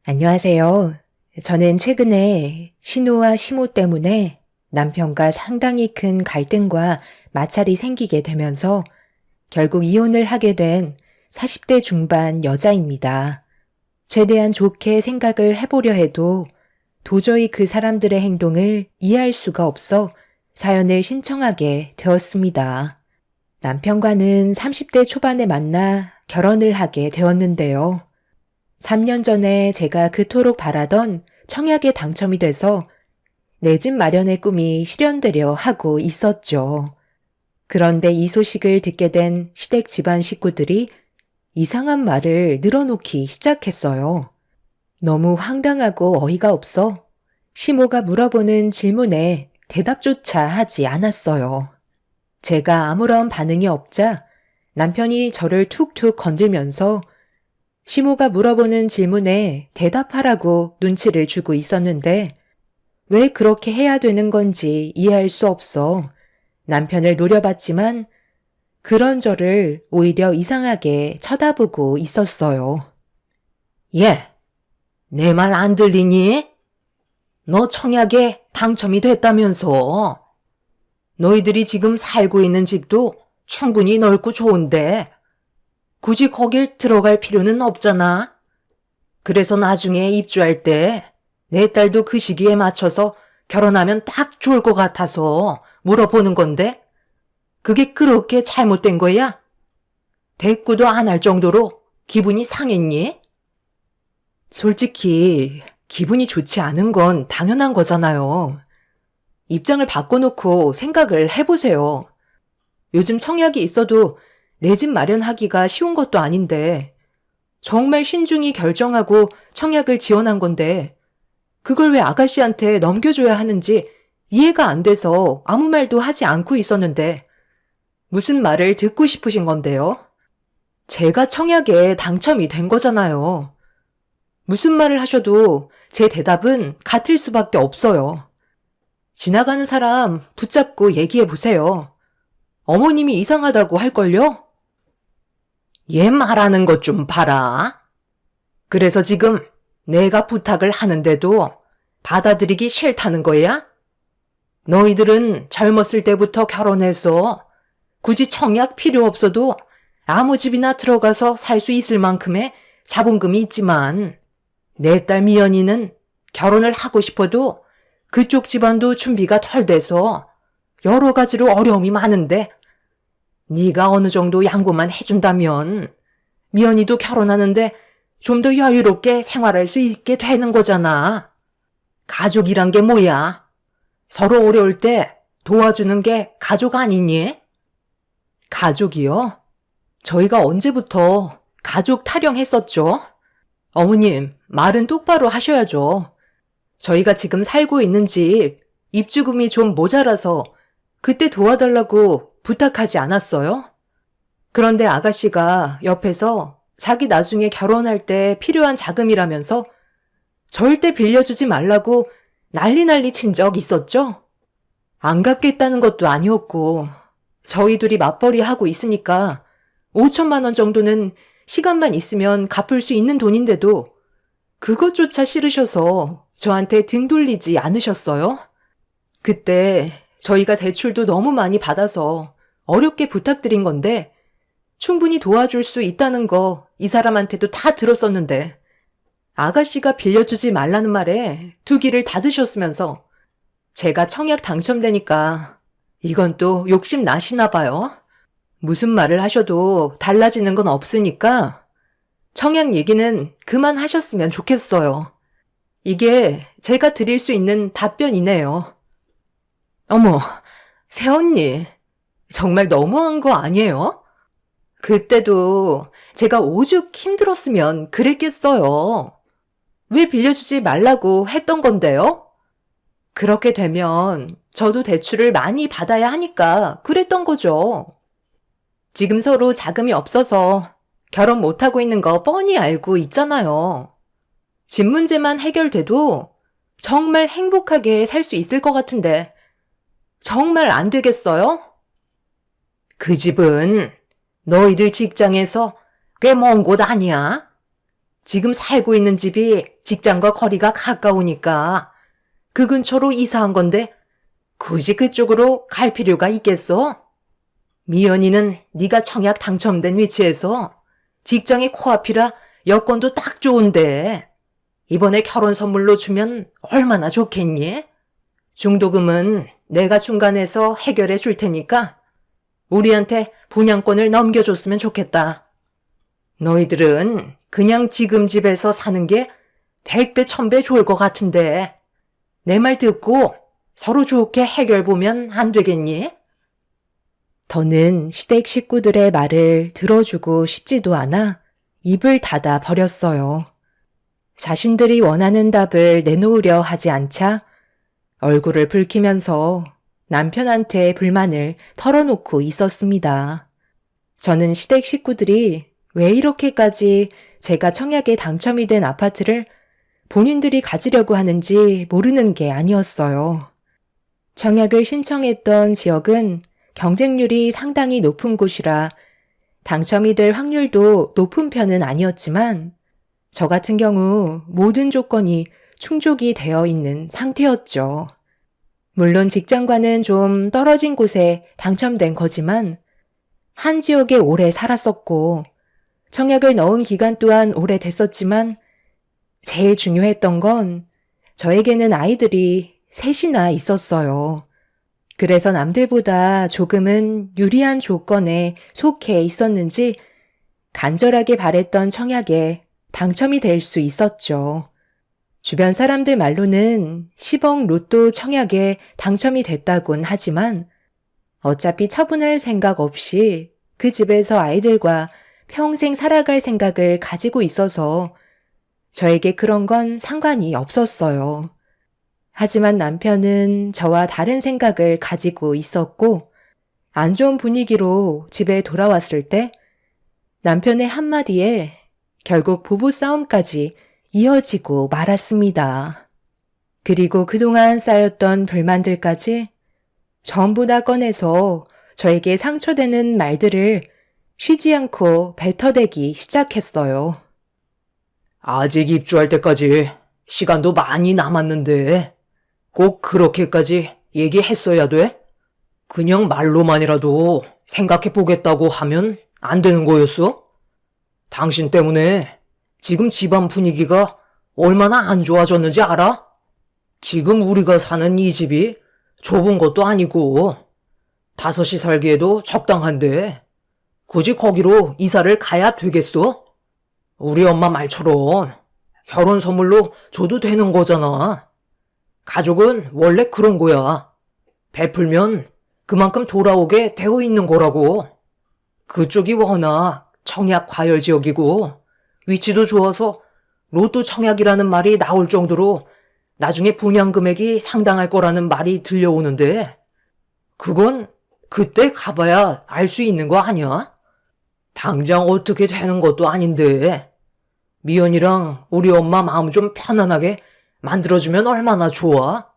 안녕하세요. 저는 최근에 신우와 시모 때문에 남편과 상당히 큰 갈등과 마찰이 생기게 되면서 결국 이혼을 하게 된 40대 중반 여자입니다. 최대한 좋게 생각을 해보려 해도 도저히 그 사람들의 행동을 이해할 수가 없어 사연을 신청하게 되었습니다. 남편과는 30대 초반에 만나 결혼을 하게 되었는데요. 3년 전에 제가 그토록 바라던 청약에 당첨이 돼서 내 집 마련의 꿈이 실현되려 하고 있었죠. 그런데 이 소식을 듣게 된 시댁 집안 식구들이 이상한 말을 늘어놓기 시작했어요. 너무 황당하고 어이가 없어 시모가 물어보는 질문에 대답조차 하지 않았어요. 제가 아무런 반응이 없자 남편이 저를 툭툭 건들면서 시모가 물어보는 질문에 대답하라고 눈치를 주고 있었는데 왜 그렇게 해야 되는 건지 이해할 수 없어 남편을 노려봤지만 그런 저를 오히려 이상하게 쳐다보고 있었어요. 얘, 내 말 안 들리니? 너 청약에 당첨이 됐다면서. 너희들이 지금 살고 있는 집도 충분히 넓고 좋은데 굳이 거길 들어갈 필요는 없잖아. 그래서 나중에 입주할 때 내 딸도 그 시기에 맞춰서 결혼하면 딱 좋을 것 같아서 물어보는 건데 그게 그렇게 잘못된 거야? 대꾸도 안 할 정도로 기분이 상했니? 솔직히 기분이 좋지 않은 건 당연한 거잖아요. 입장을 바꿔놓고 생각을 해보세요. 요즘 청약이 있어도 내 집 마련하기가 쉬운 것도 아닌데 정말 신중히 결정하고 청약을 지원한 건데 그걸 왜 아가씨한테 넘겨줘야 하는지 이해가 안 돼서 아무 말도 하지 않고 있었는데 무슨 말을 듣고 싶으신 건데요? 제가 청약에 당첨이 된 거잖아요. 무슨 말을 하셔도 제 대답은 같을 수밖에 없어요. 지나가는 사람 붙잡고 얘기해 보세요. 어머님이 이상하다고 할걸요? 얘 말하는 것 좀 봐라. 그래서 지금 내가 부탁을 하는데도 받아들이기 싫다는 거야? 너희들은 젊었을 때부터 결혼해서 굳이 청약 필요 없어도 아무 집이나 들어가서 살 수 있을 만큼의 자본금이 있지만 내 딸 미연이는 결혼을 하고 싶어도 그쪽 집안도 준비가 덜 돼서 여러 가지로 어려움이 많은데 네가 어느 정도 양보만 해준다면 미연이도 결혼하는데 좀 더 여유롭게 생활할 수 있게 되는 거잖아. 가족이란 게 뭐야? 서로 어려울 때 도와주는 게 가족 아니니? 가족이요? 저희가 언제부터 가족 타령했었죠? 어머님, 말은 똑바로 하셔야죠. 저희가 지금 살고 있는 집 입주금이 좀 모자라서 그때 도와달라고 부탁하지 않았어요? 그런데 아가씨가 옆에서 자기 나중에 결혼할 때 필요한 자금이라면서 절대 빌려주지 말라고 난리 친 적 있었죠? 안 갚겠다는 것도 아니었고 저희 둘이 맞벌이 하고 있으니까 5천만 원 정도는 시간만 있으면 갚을 수 있는 돈인데도 그것조차 싫으셔서 저한테 등 돌리지 않으셨어요? 그때 저희가 대출도 너무 많이 받아서 어렵게 부탁드린 건데 충분히 도와줄 수 있다는 거 이 사람한테도 다 들었었는데 아가씨가 빌려주지 말라는 말에 두 귀를 닫으셨으면서 제가 청약 당첨되니까 이건 또 욕심 나시나 봐요. 무슨 말을 하셔도 달라지는 건 없으니까 청약 얘기는 그만하셨으면 좋겠어요. 이게 제가 드릴 수 있는 답변이네요. 어머, 새언니, 정말 너무한 거 아니에요? 그때도 제가 오죽 힘들었으면 그랬겠어요. 왜 빌려주지 말라고 했던 건데요? 그렇게 되면 저도 대출을 많이 받아야 하니까 그랬던 거죠. 지금 서로 자금이 없어서 결혼 못하고 있는 거 뻔히 알고 있잖아요. 집 문제만 해결돼도 정말 행복하게 살 수 있을 것 같은데 정말 안 되겠어요? 그 집은 너희들 직장에서 꽤 먼 곳 아니야? 지금 살고 있는 집이 직장과 거리가 가까우니까 그 근처로 이사한 건데 굳이 그쪽으로 갈 필요가 있겠어? 미연이는 네가 청약 당첨된 위치에서 직장이 코앞이라 여건도 딱 좋은데 이번에 결혼 선물로 주면 얼마나 좋겠니? 중도금은 내가 중간에서 해결해 줄 테니까 우리한테 분양권을 넘겨줬으면 좋겠다. 너희들은 그냥 지금 집에서 사는 게 100배, 1000배 좋을 것 같은데 내 말 듣고 서로 좋게 해결 보면 안 되겠니? 더는 시댁 식구들의 말을 들어주고 싶지도 않아 입을 닫아 버렸어요. 자신들이 원하는 답을 내놓으려 하지 않자 얼굴을 붉히면서 남편한테 불만을 털어놓고 있었습니다. 저는 시댁 식구들이 왜 이렇게까지 제가 청약에 당첨이 된 아파트를 본인들이 가지려고 하는지 모르는 게 아니었어요. 청약을 신청했던 지역은 경쟁률이 상당히 높은 곳이라 당첨이 될 확률도 높은 편은 아니었지만 저 같은 경우 모든 조건이 충족이 되어 있는 상태였죠. 물론 직장과는 좀 떨어진 곳에 당첨된 거지만 한 지역에 오래 살았었고 청약을 넣은 기간 또한 오래됐었지만 제일 중요했던 건 저에게는 아이들이 셋이나 있었어요. 그래서 남들보다 조금은 유리한 조건에 속해 있었는지 간절하게 바랬던 청약에 당첨이 될 수 있었죠. 주변 사람들 말로는 10억 로또 청약에 당첨이 됐다곤 하지만 어차피 처분할 생각 없이 그 집에서 아이들과 평생 살아갈 생각을 가지고 있어서 저에게 그런 건 상관이 없었어요. 하지만 남편은 저와 다른 생각을 가지고 있었고 안 좋은 분위기로 집에 돌아왔을 때 남편의 한마디에 결국 부부싸움까지 이어지고 말았습니다. 그리고 그동안 쌓였던 불만들까지 전부 다 꺼내서 저에게 상처되는 말들을 쉬지 않고 뱉어대기 시작했어요. 아직 입주할 때까지 시간도 많이 남았는데 꼭 그렇게까지 얘기했어야 돼? 그냥 말로만이라도 생각해 보겠다고 하면 안 되는 거였어? 당신 때문에 지금 집안 분위기가 얼마나 안 좋아졌는지 알아? 지금 우리가 사는 이 집이 좁은 것도 아니고 다섯이 살기에도 적당한데 굳이 거기로 이사를 가야 되겠어? 우리 엄마 말처럼 결혼 선물로 줘도 되는 거잖아. 가족은 원래 그런 거야. 베풀면 그만큼 돌아오게 되어 있는 거라고. 그쪽이 워낙 청약 과열 지역이고 위치도 좋아서 로또 청약이라는 말이 나올 정도로 나중에 분양 금액이 상당할 거라는 말이 들려오는데 그건 그때 가봐야 알 수 있는 거 아니야? 당장 어떻게 되는 것도 아닌데 미연이랑 우리 엄마 마음 좀 편안하게 만들어주면 얼마나 좋아?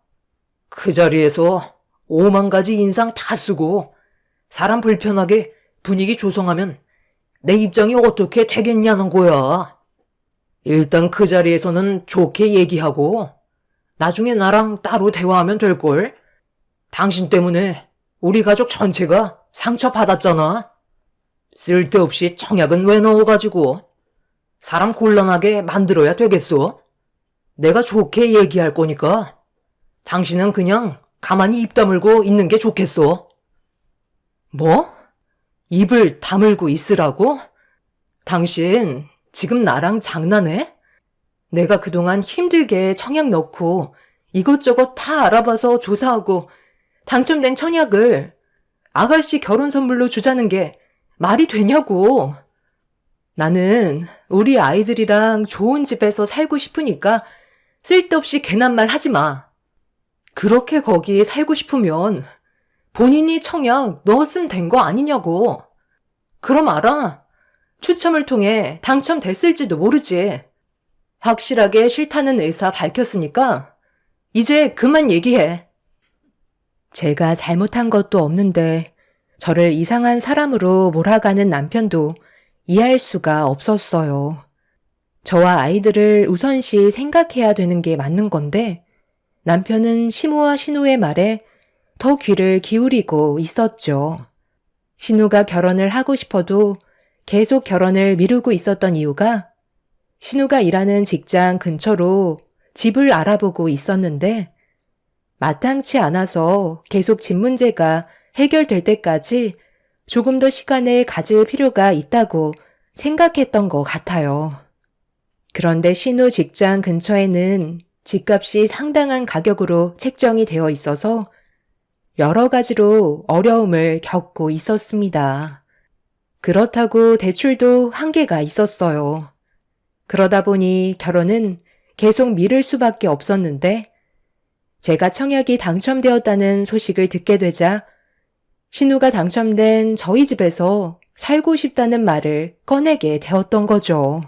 그 자리에서 5만 가지 인상 다 쓰고 사람 불편하게 분위기 조성하면 내 입장이 어떻게 되겠냐는 거야. 일단 그 자리에서는 좋게 얘기하고 나중에 나랑 따로 대화하면 될걸? 당신 때문에 우리 가족 전체가 상처받았잖아. 쓸데없이 청약은 왜 넣어가지고 사람 곤란하게 만들어야 되겠어? 내가 좋게 얘기할 거니까 당신은 그냥 가만히 입 다물고 있는 게 좋겠어. 뭐? 입을 다물고 있으라고? 당신 지금 나랑 장난해? 내가 그동안 힘들게 청약 넣고 이것저것 다 알아봐서 조사하고 당첨된 청약을 아가씨 결혼 선물로 주자는 게 말이 되냐고. 나는 우리 아이들이랑 좋은 집에서 살고 싶으니까 쓸데없이 괜한 말 하지 마. 그렇게 거기 살고 싶으면 본인이 청약 넣었으면 된 거 아니냐고. 그럼 알아. 추첨을 통해 당첨됐을지도 모르지. 확실하게 싫다는 의사 밝혔으니까 이제 그만 얘기해. 제가 잘못한 것도 없는데 저를 이상한 사람으로 몰아가는 남편도 이해할 수가 없었어요. 저와 아이들을 우선시 생각해야 되는 게 맞는 건데 남편은 시모와 신우의 말에 더 귀를 기울이고 있었죠. 신우가 결혼을 하고 싶어도 계속 결혼을 미루고 있었던 이유가 신우가 일하는 직장 근처로 집을 알아보고 있었는데 마땅치 않아서 계속 집 문제가 해결될 때까지 조금 더 시간을 가질 필요가 있다고 생각했던 것 같아요. 그런데 신우 직장 근처에는 집값이 상당한 가격으로 책정이 되어 있어서 여러 가지로 어려움을 겪고 있었습니다. 그렇다고 대출도 한계가 있었어요. 그러다 보니 결혼은 계속 미룰 수밖에 없었는데 제가 청약이 당첨되었다는 소식을 듣게 되자 신우가 당첨된 저희 집에서 살고 싶다는 말을 꺼내게 되었던 거죠.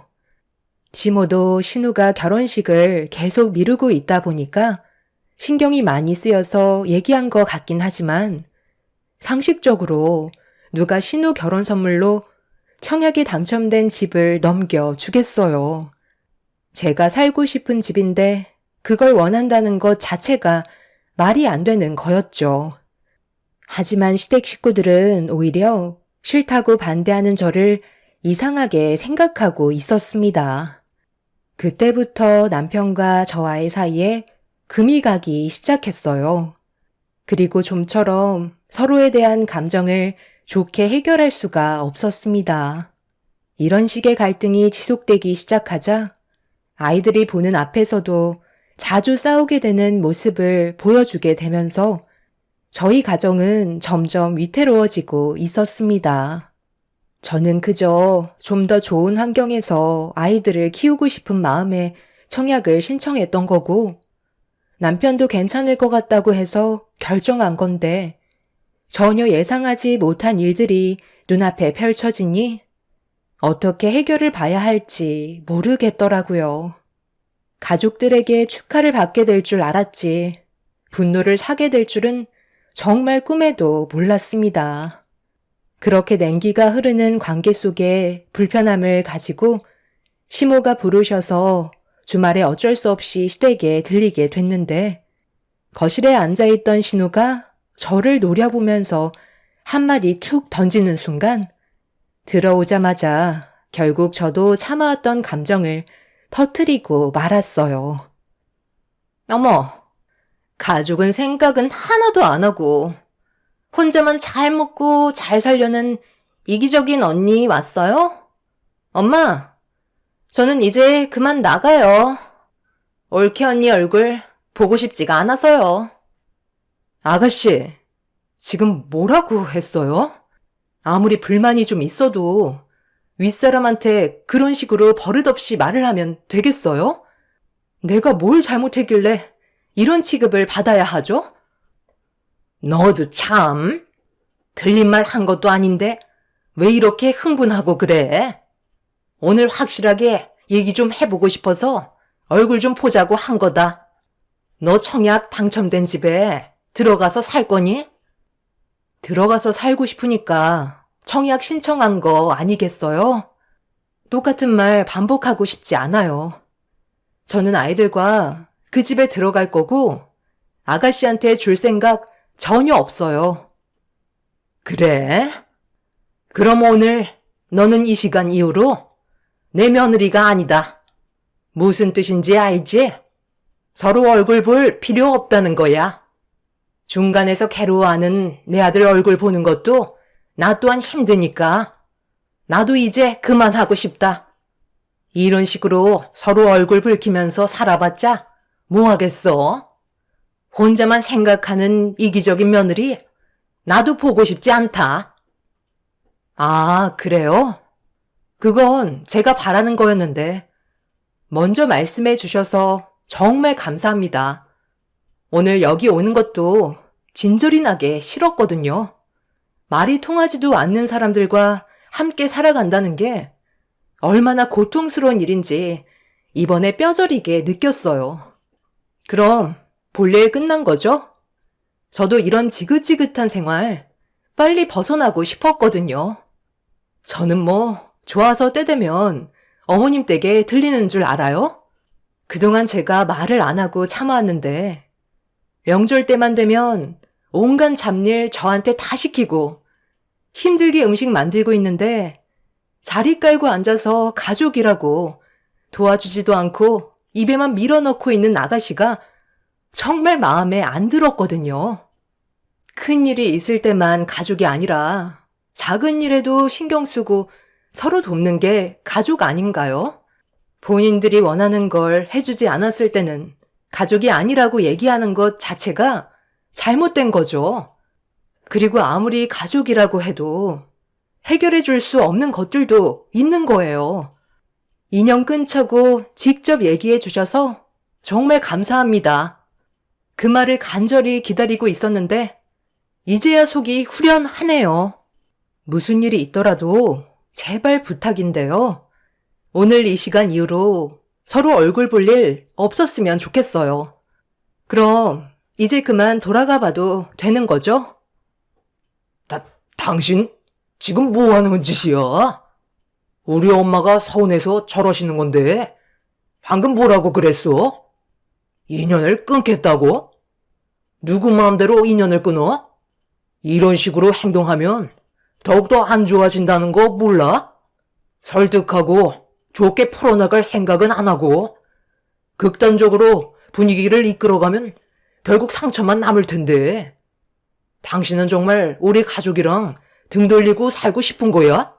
시모도 신우가 결혼식을 계속 미루고 있다 보니까 신경이 많이 쓰여서 얘기한 것 같긴 하지만 상식적으로 누가 신우 결혼 선물로 청약이 당첨된 집을 넘겨주겠어요. 제가 살고 싶은 집인데 그걸 원한다는 것 자체가 말이 안 되는 거였죠. 하지만 시댁 식구들은 오히려 싫다고 반대하는 저를 이상하게 생각하고 있었습니다. 그때부터 남편과 저와의 사이에 금이 가기 시작했어요. 그리고 좀처럼 서로에 대한 감정을 좋게 해결할 수가 없었습니다. 이런 식의 갈등이 지속되기 시작하자 아이들이 보는 앞에서도 자주 싸우게 되는 모습을 보여주게 되면서 저희 가정은 점점 위태로워지고 있었습니다. 저는 그저 좀 더 좋은 환경에서 아이들을 키우고 싶은 마음에 청약을 신청했던 거고 남편도 괜찮을 것 같다고 해서 결정한 건데 전혀 예상하지 못한 일들이 눈앞에 펼쳐지니 어떻게 해결을 봐야 할지 모르겠더라고요. 가족들에게 축하를 받게 될 줄 알았지 분노를 사게 될 줄은 정말 꿈에도 몰랐습니다. 그렇게 냉기가 흐르는 관계 속에 불편함을 가지고 시모가 부르셔서 주말에 어쩔 수 없이 시댁에 들리게 됐는데 거실에 앉아있던 신우가 저를 노려보면서 한마디 툭 던지는 순간 들어오자마자 결국 저도 참아왔던 감정을 터뜨리고 말았어요. 어머, 가족은 생각은 하나도 안 하고 혼자만 잘 먹고 잘 살려는 이기적인 언니 왔어요? 엄마, 저는 이제 그만 나가요. 올케 언니 얼굴 보고 싶지가 않아서요. 아가씨, 지금 뭐라고 했어요? 아무리 불만이 좀 있어도 윗사람한테 그런 식으로 버릇없이 말을 하면 되겠어요? 내가 뭘 잘못했길래 이런 취급을 받아야 하죠? 너도 참, 틀린 말 한 것도 아닌데 왜 이렇게 흥분하고 그래? 오늘 확실하게 얘기 좀 해보고 싶어서 얼굴 좀 보자고 한 거다. 너 청약 당첨된 집에 들어가서 살 거니? 들어가서 살고 싶으니까 청약 신청한 거 아니겠어요? 똑같은 말 반복하고 싶지 않아요. 저는 아이들과 그 집에 들어갈 거고 아가씨한테 줄 생각 전혀 없어요. 그래? 그럼 오늘 너는 이 시간 이후로 내 며느리가 아니다. 무슨 뜻인지 알지? 서로 얼굴 볼 필요 없다는 거야. 중간에서 괴로워하는 내 아들 얼굴 보는 것도 나 또한 힘드니까 나도 이제 그만하고 싶다. 이런 식으로 서로 얼굴 붉히면서 살아봤자 뭐 하겠어? 혼자만 생각하는 이기적인 며느리 나도 보고 싶지 않다. 아, 그래요? 그건 제가 바라는 거였는데 먼저 말씀해 주셔서 정말 감사합니다. 오늘 여기 오는 것도 진절이 나게 싫었거든요. 말이 통하지도 않는 사람들과 함께 살아간다는 게 얼마나 고통스러운 일인지 이번에 뼈저리게 느꼈어요. 그럼 볼일 끝난 거죠? 저도 이런 지긋지긋한 생활 빨리 벗어나고 싶었거든요. 저는 뭐 좋아서 때 되면 어머님 댁에 들리는 줄 알아요? 그동안 제가 말을 안 하고 참아왔는데 명절 때만 되면 온갖 잡일 저한테 다 시키고 힘들게 음식 만들고 있는데 자리 깔고 앉아서 가족이라고 도와주지도 않고 입에만 밀어넣고 있는 아가씨가 정말 마음에 안 들었거든요. 큰일이 있을 때만 가족이 아니라 작은 일에도 신경 쓰고 서로 돕는 게 가족 아닌가요? 본인들이 원하는 걸 해주지 않았을 때는 가족이 아니라고 얘기하는 것 자체가 잘못된 거죠. 그리고 아무리 가족이라고 해도 해결해 줄 수 없는 것들도 있는 거예요. 인연 끊자고 직접 얘기해 주셔서 정말 감사합니다. 그 말을 간절히 기다리고 있었는데 이제야 속이 후련하네요. 무슨 일이 있더라도 제발 부탁인데요. 오늘 이 시간 이후로 서로 얼굴 볼 일 없었으면 좋겠어요. 그럼 이제 그만 돌아가 봐도 되는 거죠? 당신 지금 뭐 하는 짓이야? 우리 엄마가 서운해서 저러시는 건데 방금 뭐라고 그랬어? 인연을 끊겠다고? 누구 마음대로 인연을 끊어? 이런 식으로 행동하면 더욱더 안 좋아진다는 거 몰라? 설득하고 좋게 풀어나갈 생각은 안 하고 극단적으로 분위기를 이끌어가면 결국 상처만 남을 텐데 당신은 정말 우리 가족이랑 등 돌리고 살고 싶은 거야?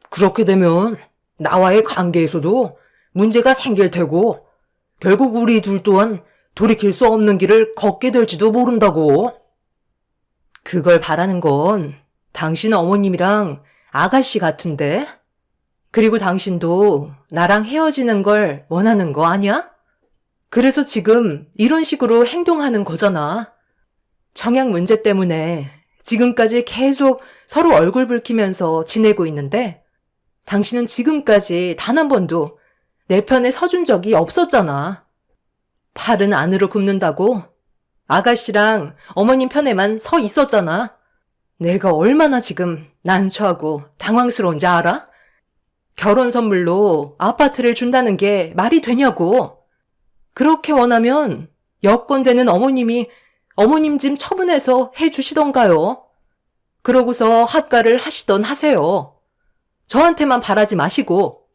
그렇게 되면 나와의 관계에서도 문제가 생길 테고 결국 우리 둘 또한 돌이킬 수 없는 길을 걷게 될지도 모른다고. 그걸 바라는 건 당신 어머님이랑 아가씨 같은데? 그리고 당신도 나랑 헤어지는 걸 원하는 거 아니야? 그래서 지금 이런 식으로 행동하는 거잖아. 청약 문제 때문에 지금까지 계속 서로 얼굴 붉히면서 지내고 있는데 당신은 지금까지 단 한 번도 내 편에 서준 적이 없었잖아. 팔은 안으로 굽는다고 아가씨랑 어머님 편에만 서 있었잖아. 내가 얼마나 지금 난처하고 당황스러운지 알아? 결혼 선물로 아파트를 준다는 게 말이 되냐고. 그렇게 원하면 여건되는 어머님이 어머님 짐 처분해서 해주시던가요. 그러고서 합가를 하시던 하세요. 저한테만 바라지 마시고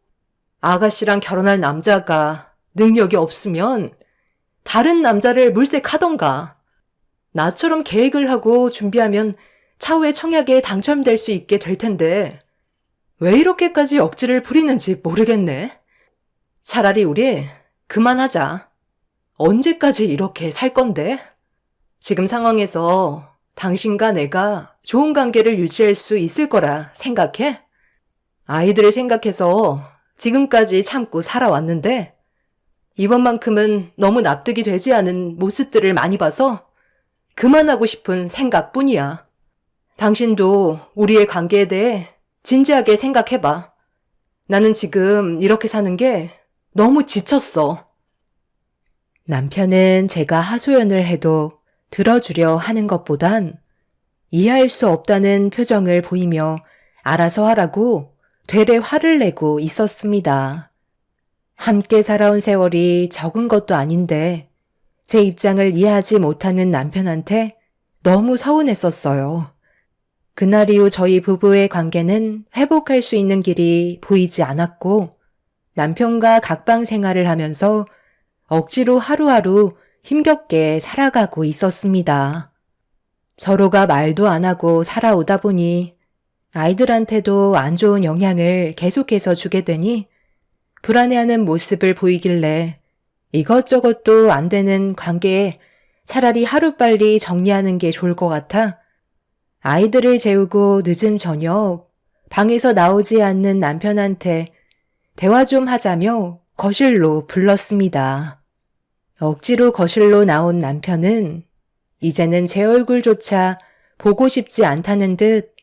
아가씨랑 결혼할 남자가 능력이 없으면 다른 남자를 물색하던가. 나처럼 계획을 하고 준비하면 차후에 청약에 당첨될 수 있게 될 텐데 왜 이렇게까지 억지를 부리는지 모르겠네. 차라리 우리 그만하자. 언제까지 이렇게 살 건데? 지금 상황에서 당신과 내가 좋은 관계를 유지할 수 있을 거라 생각해? 아이들을 생각해서 지금까지 참고 살아왔는데 이번만큼은 너무 납득이 되지 않은 모습들을 많이 봐서 그만하고 싶은 생각뿐이야. 당신도 우리의 관계에 대해 진지하게 생각해봐. 나는 지금 이렇게 사는 게 너무 지쳤어. 남편은 제가 하소연을 해도 들어주려 하는 것보단 이해할 수 없다는 표정을 보이며 알아서 하라고 되레 화를 내고 있었습니다. 함께 살아온 세월이 적은 것도 아닌데 제 입장을 이해하지 못하는 남편한테 너무 서운했었어요. 그날 이후 저희 부부의 관계는 회복할 수 있는 길이 보이지 않았고 남편과 각방 생활을 하면서 억지로 하루하루 힘겹게 살아가고 있었습니다. 서로가 말도 안 하고 살아오다 보니 아이들한테도 안 좋은 영향을 계속해서 주게 되니 불안해하는 모습을 보이길래 이것저것도 안 되는 관계에 차라리 하루빨리 정리하는 게 좋을 것 같아 아이들을 재우고 늦은 저녁 방에서 나오지 않는 남편한테 대화 좀 하자며 거실로 불렀습니다. 억지로 거실로 나온 남편은 이제는 제 얼굴조차 보고 싶지 않다는 듯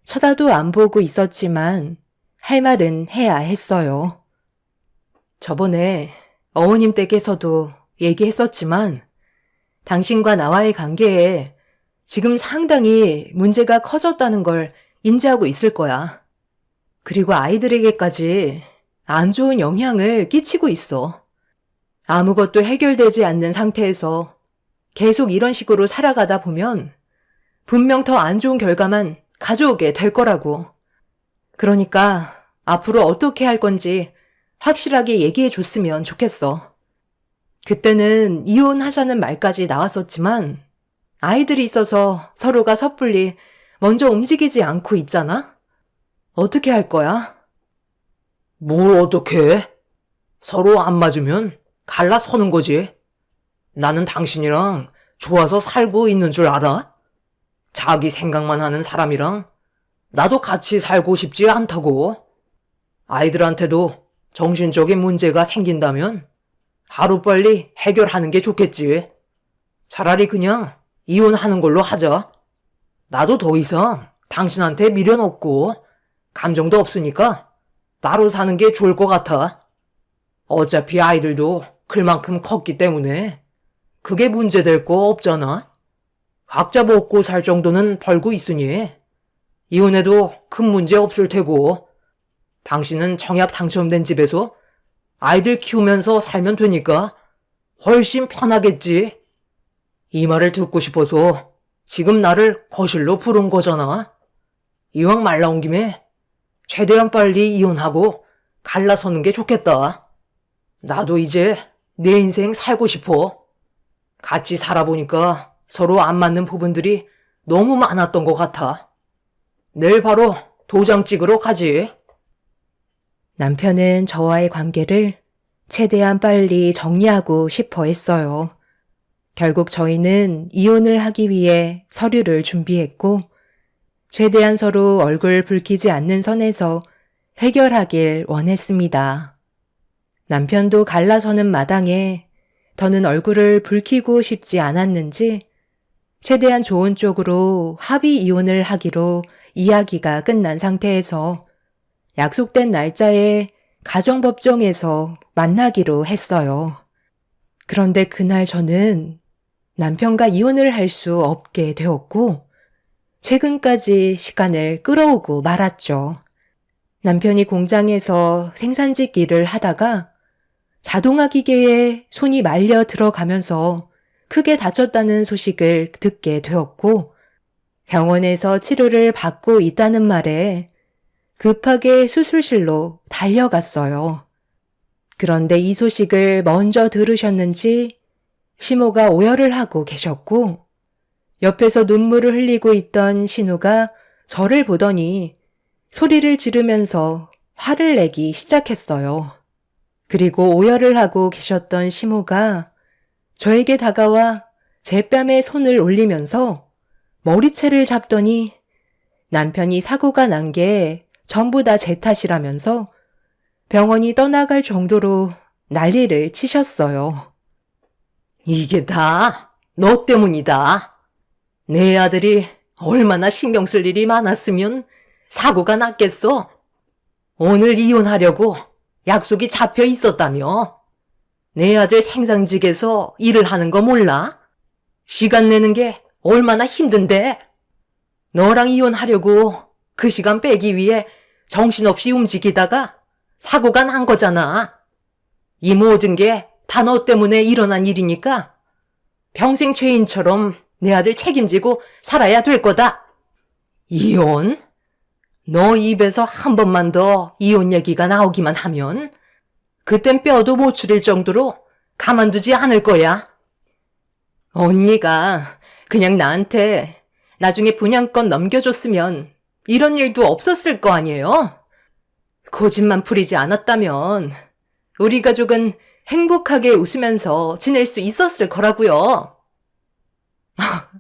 쳐다도 안 보고 있었지만 할 말은 해야 했어요. 저번에 어머님 댁에서도 얘기했었지만 당신과 나와의 관계에 지금 상당히 문제가 커졌다는 걸 인지하고 있을 거야. 그리고 아이들에게까지 안 좋은 영향을 끼치고 있어. 아무것도 해결되지 않는 상태에서 계속 이런 식으로 살아가다 보면 분명 더 안 좋은 결과만 가져오게 될 거라고. 그러니까 앞으로 어떻게 할 건지 확실하게 얘기해 줬으면 좋겠어. 그때는 이혼하자는 말까지 나왔었지만 아이들이 있어서 서로가 섣불리 먼저 움직이지 않고 있잖아? 어떻게 할 거야? 뭘 어떻게 해? 서로 안 맞으면 갈라서는 거지. 나는 당신이랑 좋아서 살고 있는 줄 알아? 자기 생각만 하는 사람이랑 나도 같이 살고 싶지 않다고. 아이들한테도 정신적인 문제가 생긴다면 하루빨리 해결하는 게 좋겠지. 차라리 그냥 이혼하는 걸로 하자. 나도 더 이상 당신한테 미련 없고 감정도 없으니까 따로 사는 게 좋을 것 같아. 어차피 아이들도 그만큼 컸기 때문에 그게 문제될 거 없잖아. 각자 먹고 살 정도는 벌고 있으니 이혼해도 큰 문제 없을 테고 당신은 청약 당첨된 집에서 아이들 키우면서 살면 되니까 훨씬 편하겠지. 이 말을 듣고 싶어서 지금 나를 거실로 부른 거잖아. 이왕 말 나온 김에 최대한 빨리 이혼하고 갈라서는 게 좋겠다. 나도 이제 내 인생 살고 싶어. 같이 살아보니까 서로 안 맞는 부분들이 너무 많았던 것 같아. 내일 바로 도장 찍으러 가지. 남편은 저와의 관계를 최대한 빨리 정리하고 싶어 했어요. 결국 저희는 이혼을 하기 위해 서류를 준비했고, 최대한 서로 얼굴 붉히지 않는 선에서 해결하길 원했습니다. 남편도 갈라서는 마당에 더는 얼굴을 붉히고 싶지 않았는지 최대한 좋은 쪽으로 합의 이혼을 하기로 이야기가 끝난 상태에서 약속된 날짜에 가정법정에서 만나기로 했어요. 그런데 그날 저는 남편과 이혼을 할 수 없게 되었고 최근까지 시간을 끌어오고 말았죠. 남편이 공장에서 생산직 일을 하다가 자동화 기계에 손이 말려 들어가면서 크게 다쳤다는 소식을 듣게 되었고 병원에서 치료를 받고 있다는 말에 급하게 수술실로 달려갔어요. 그런데 이 소식을 먼저 들으셨는지 시모가 오열을 하고 계셨고 옆에서 눈물을 흘리고 있던 신우가 저를 보더니 소리를 지르면서 화를 내기 시작했어요. 그리고 오열을 하고 계셨던 시모가 저에게 다가와 제 뺨에 손을 올리면서 머리채를 잡더니 남편이 사고가 난 게 전부 다 제 탓이라면서 병원이 떠나갈 정도로 난리를 치셨어요. 이게 다 너 때문이다. 내 아들이 얼마나 신경 쓸 일이 많았으면 사고가 났겠어. 오늘 이혼하려고 약속이 잡혀 있었다며. 내 아들 생산직에서 일을 하는 거 몰라? 시간 내는 게 얼마나 힘든데. 너랑 이혼하려고 그 시간 빼기 위해 정신없이 움직이다가 사고가 난 거잖아. 이 모든 게 다 너 때문에 일어난 일이니까 평생 죄인처럼 내 아들 책임지고 살아야 될 거다. 이혼? 너 입에서 한 번만 더 이혼 얘기가 나오기만 하면 그땐 뼈도 못 추릴 정도로 가만두지 않을 거야. 언니가 그냥 나한테 나중에 분양권 넘겨줬으면 이런 일도 없었을 거 아니에요? 고집만 부리지 않았다면 우리 가족은 행복하게 웃으면서 지낼 수 있었을 거라고요.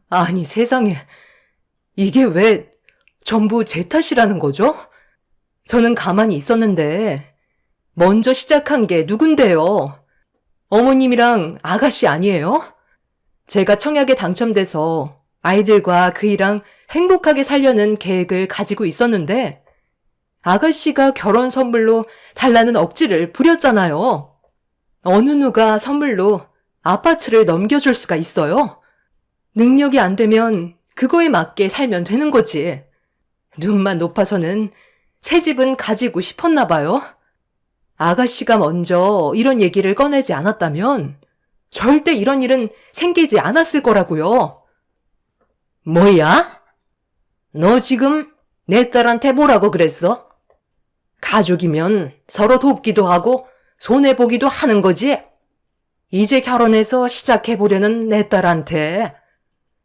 아니 세상에, 이게 왜 전부 제 탓이라는 거죠? 저는 가만히 있었는데 먼저 시작한 게 누군데요? 어머님이랑 아가씨 아니에요? 제가 청약에 당첨돼서 아이들과 그이랑 행복하게 살려는 계획을 가지고 있었는데 아가씨가 결혼 선물로 달라는 억지를 부렸잖아요. 어느 누가 선물로 아파트를 넘겨줄 수가 있어요? 능력이 안 되면 그거에 맞게 살면 되는 거지. 눈만 높아서는 새 집은 가지고 싶었나 봐요. 아가씨가 먼저 이런 얘기를 꺼내지 않았다면 절대 이런 일은 생기지 않았을 거라고요. 뭐야? 너 지금 내 딸한테 뭐라고 그랬어? 가족이면 서로 돕기도 하고 손해보기도 하는 거지? 이제 결혼해서 시작해보려는 내 딸한테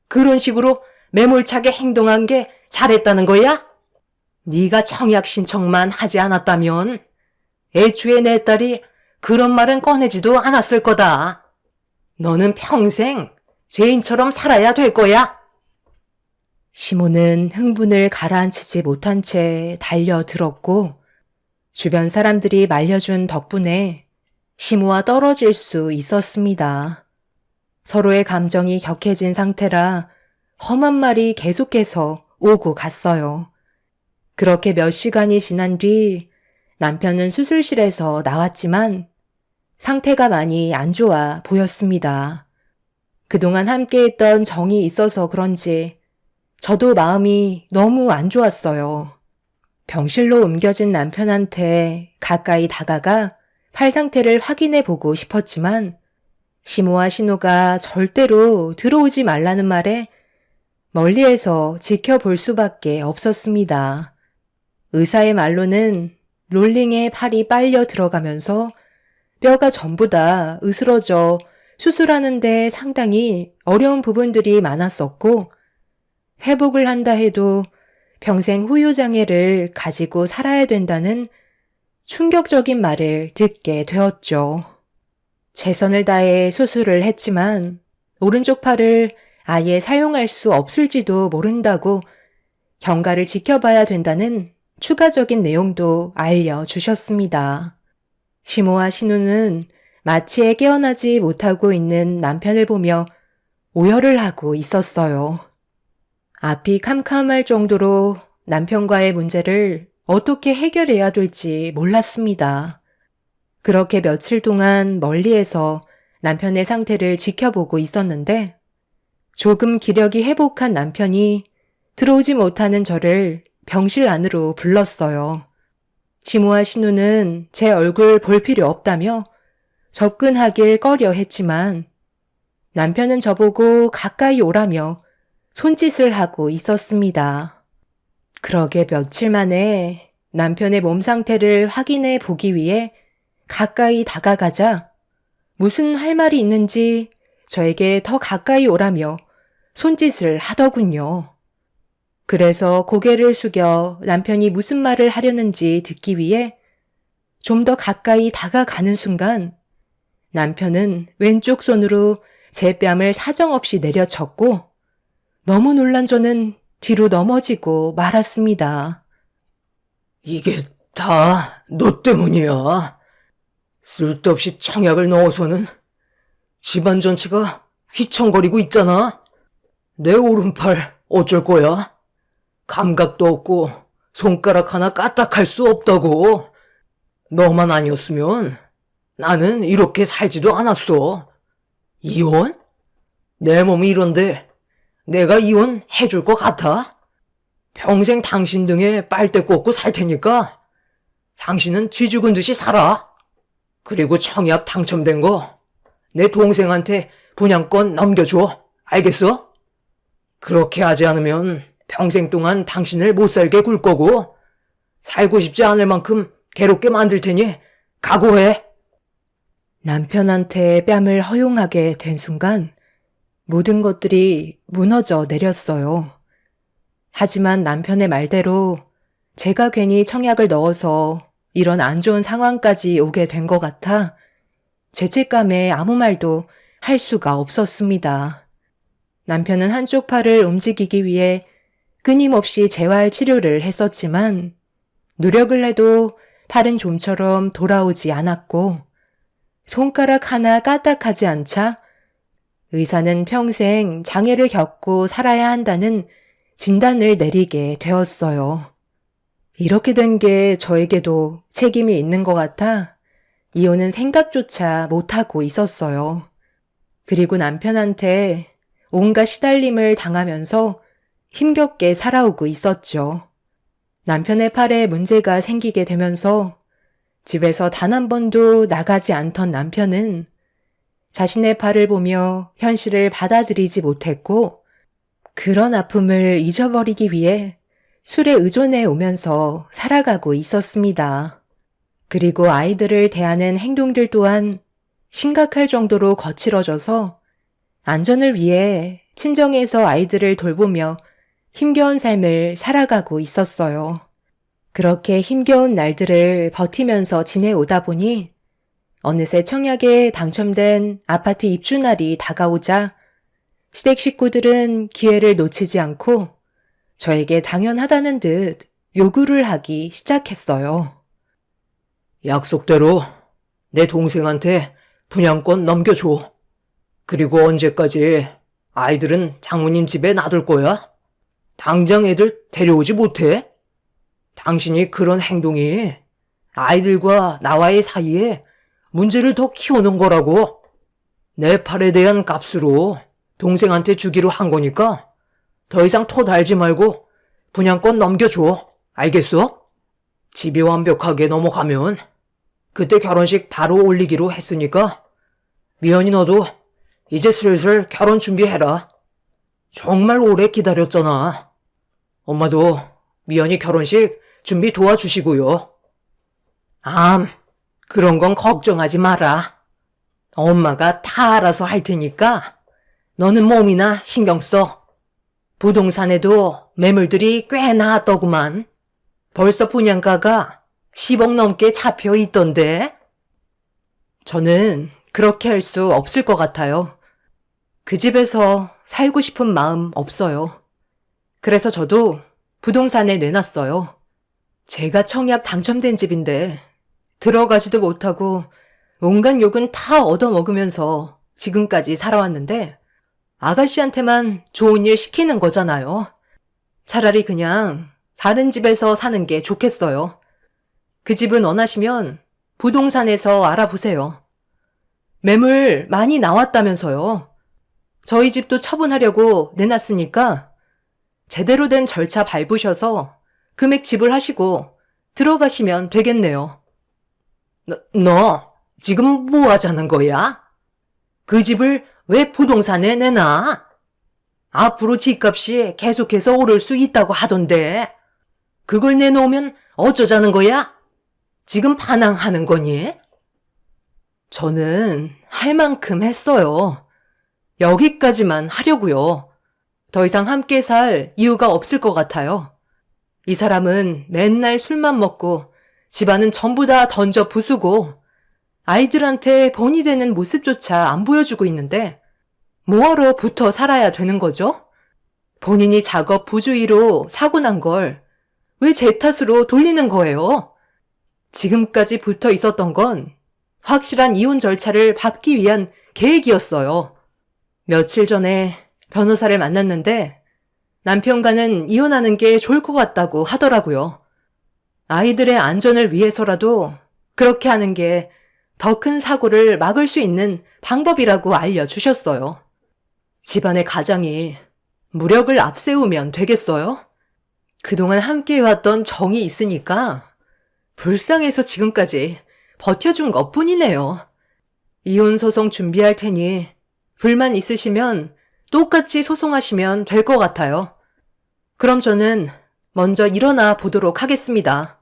그런 식으로 매몰차게 행동한 게 잘했다는 거야? 네가 청약 신청만 하지 않았다면 애초에 내 딸이 그런 말은 꺼내지도 않았을 거다. 너는 평생 죄인처럼 살아야 될 거야. 시모는 흥분을 가라앉히지 못한 채 달려들었고 주변 사람들이 말려준 덕분에 시모와 떨어질 수 있었습니다. 서로의 감정이 격해진 상태라 험한 말이 계속해서 오고 갔어요. 그렇게 몇 시간이 지난 뒤 남편은 수술실에서 나왔지만 상태가 많이 안 좋아 보였습니다. 그동안 함께했던 정이 있어서 그런지 저도 마음이 너무 안 좋았어요. 병실로 옮겨진 남편한테 가까이 다가가 팔 상태를 확인해 보고 싶었지만 시모와 신호가 절대로 들어오지 말라는 말에 멀리에서 지켜볼 수밖에 없었습니다. 의사의 말로는 롤링에 팔이 빨려 들어가면서 뼈가 전부 다 으스러져 수술하는데 상당히 어려운 부분들이 많았었고 회복을 한다 해도 평생 후유장애를 가지고 살아야 된다는 충격적인 말을 듣게 되었죠. 최선을 다해 수술을 했지만 오른쪽 팔을 아예 사용할 수 없을지도 모른다고 경과를 지켜봐야 된다는 추가적인 내용도 알려주셨습니다. 시모와 신우는 마취에 깨어나지 못하고 있는 남편을 보며 오열을 하고 있었어요. 앞이 캄캄할 정도로 남편과의 문제를 어떻게 해결해야 될지 몰랐습니다. 그렇게 며칠 동안 멀리에서 남편의 상태를 지켜보고 있었는데 조금 기력이 회복한 남편이 들어오지 못하는 저를 병실 안으로 불렀어요. 시모와 신우는 제 얼굴 볼 필요 없다며 접근하길 꺼려 했지만 남편은 저보고 가까이 오라며 손짓을 하고 있었습니다. 그러게 며칠 만에 남편의 몸 상태를 확인해 보기 위해 가까이 다가가자 무슨 할 말이 있는지 저에게 더 가까이 오라며 손짓을 하더군요. 그래서 고개를 숙여 남편이 무슨 말을 하려는지 듣기 위해 좀 더 가까이 다가가는 순간 남편은 왼쪽 손으로 제 뺨을 사정없이 내려쳤고 너무 놀란 저는 뒤로 넘어지고 말았습니다. 이게 다 너 때문이야. 쓸데없이 청약을 넣어서는 집안 전체가 휘청거리고 있잖아. 내 오른팔 어쩔 거야? 감각도 없고 손가락 하나 까딱할 수 없다고. 너만 아니었으면 나는 이렇게 살지도 않았어. 이혼? 내 몸이 이런데 내가 이혼해줄 것 같아? 평생 당신 등에 빨대 꽂고 살 테니까 당신은 쥐 죽은 듯이 살아. 그리고 청약 당첨된 거 내 동생한테 분양권 넘겨줘. 알겠어? 그렇게 하지 않으면 평생 동안 당신을 못 살게 굴 거고 살고 싶지 않을 만큼 괴롭게 만들 테니 각오해. 남편한테 뺨을 허용하게 된 순간 모든 것들이 무너져 내렸어요. 하지만 남편의 말대로 제가 괜히 청약을 넣어서 이런 안 좋은 상황까지 오게 된 것 같아 죄책감에 아무 말도 할 수가 없었습니다. 남편은 한쪽 팔을 움직이기 위해 끊임없이 재활 치료를 했었지만 노력을 해도 팔은 좀처럼 돌아오지 않았고 손가락 하나 까딱하지 않자 의사는 평생 장애를 겪고 살아야 한다는 진단을 내리게 되었어요. 이렇게 된 게 저에게도 책임이 있는 것 같아 이혼은 생각조차 못하고 있었어요. 그리고 남편한테 온갖 시달림을 당하면서 힘겹게 살아오고 있었죠. 남편의 팔에 문제가 생기게 되면서 집에서 단 한 번도 나가지 않던 남편은 자신의 팔을 보며 현실을 받아들이지 못했고 그런 아픔을 잊어버리기 위해 술에 의존해 오면서 살아가고 있었습니다. 그리고 아이들을 대하는 행동들 또한 심각할 정도로 거칠어져서 안전을 위해 친정에서 아이들을 돌보며 힘겨운 삶을 살아가고 있었어요. 그렇게 힘겨운 날들을 버티면서 지내오다 보니 어느새 청약에 당첨된 아파트 입주날이 다가오자 시댁 식구들은 기회를 놓치지 않고 저에게 당연하다는 듯 요구를 하기 시작했어요. 약속대로 내 동생한테 분양권 넘겨줘. 그리고 언제까지 아이들은 장모님 집에 놔둘 거야? 당장 애들 데려오지 못해? 당신이 그런 행동이 아이들과 나와의 사이에 문제를 더 키우는 거라고. 내 팔에 대한 값으로 동생한테 주기로 한 거니까 더 이상 토 달지 말고 분양권 넘겨줘. 알겠어? 집이 완벽하게 넘어가면 그때 결혼식 바로 올리기로 했으니까 미연이 너도 이제 슬슬 결혼 준비해라. 정말 오래 기다렸잖아. 엄마도 미연이 결혼식 준비 도와주시고요. 그런 건 걱정하지 마라. 엄마가 다 알아서 할 테니까 너는 몸이나 신경 써. 부동산에도 매물들이 꽤 나왔더구만. 벌써 분양가가 10억 넘게 잡혀 있던데. 저는 그렇게 할 수 없을 것 같아요. 그 집에서 살고 싶은 마음 없어요. 그래서 저도 부동산에 내놨어요. 제가 청약 당첨된 집인데 들어가지도 못하고 온갖 욕은 다 얻어먹으면서 지금까지 살아왔는데 아가씨한테만 좋은 일 시키는 거잖아요. 차라리 그냥 다른 집에서 사는 게 좋겠어요. 그 집은 원하시면 부동산에서 알아보세요. 매물 많이 나왔다면서요. 저희 집도 처분하려고 내놨으니까 제대로 된 절차 밟으셔서 금액 지불하시고 들어가시면 되겠네요. 너 지금 뭐 하자는 거야? 그 집을 왜 부동산에 내놔? 앞으로 집값이 계속해서 오를 수 있다고 하던데 그걸 내놓으면 어쩌자는 거야? 지금 반항하는 거니? 저는 할 만큼 했어요. 여기까지만 하려고요. 더 이상 함께 살 이유가 없을 것 같아요. 이 사람은 맨날 술만 먹고 집안은 전부 다 던져 부수고 아이들한테 본이 되는 모습조차 안 보여주고 있는데 뭐하러 붙어 살아야 되는 거죠? 본인이 작업 부주의로 사고 난 걸 왜 제 탓으로 돌리는 거예요? 지금까지 붙어 있었던 건 확실한 이혼 절차를 밟기 위한 계획이었어요. 며칠 전에 변호사를 만났는데 남편과는 이혼하는 게 좋을 것 같다고 하더라고요. 아이들의 안전을 위해서라도 그렇게 하는 게 더 큰 사고를 막을 수 있는 방법이라고 알려주셨어요. 집안의 가장이 무력을 앞세우면 되겠어요? 그동안 함께해왔던 정이 있으니까 불쌍해서 지금까지 버텨준 것뿐이네요. 이혼 소송 준비할 테니 불만 있으시면 똑같이 소송하시면 될 것 같아요. 그럼 저는 먼저 일어나 보도록 하겠습니다.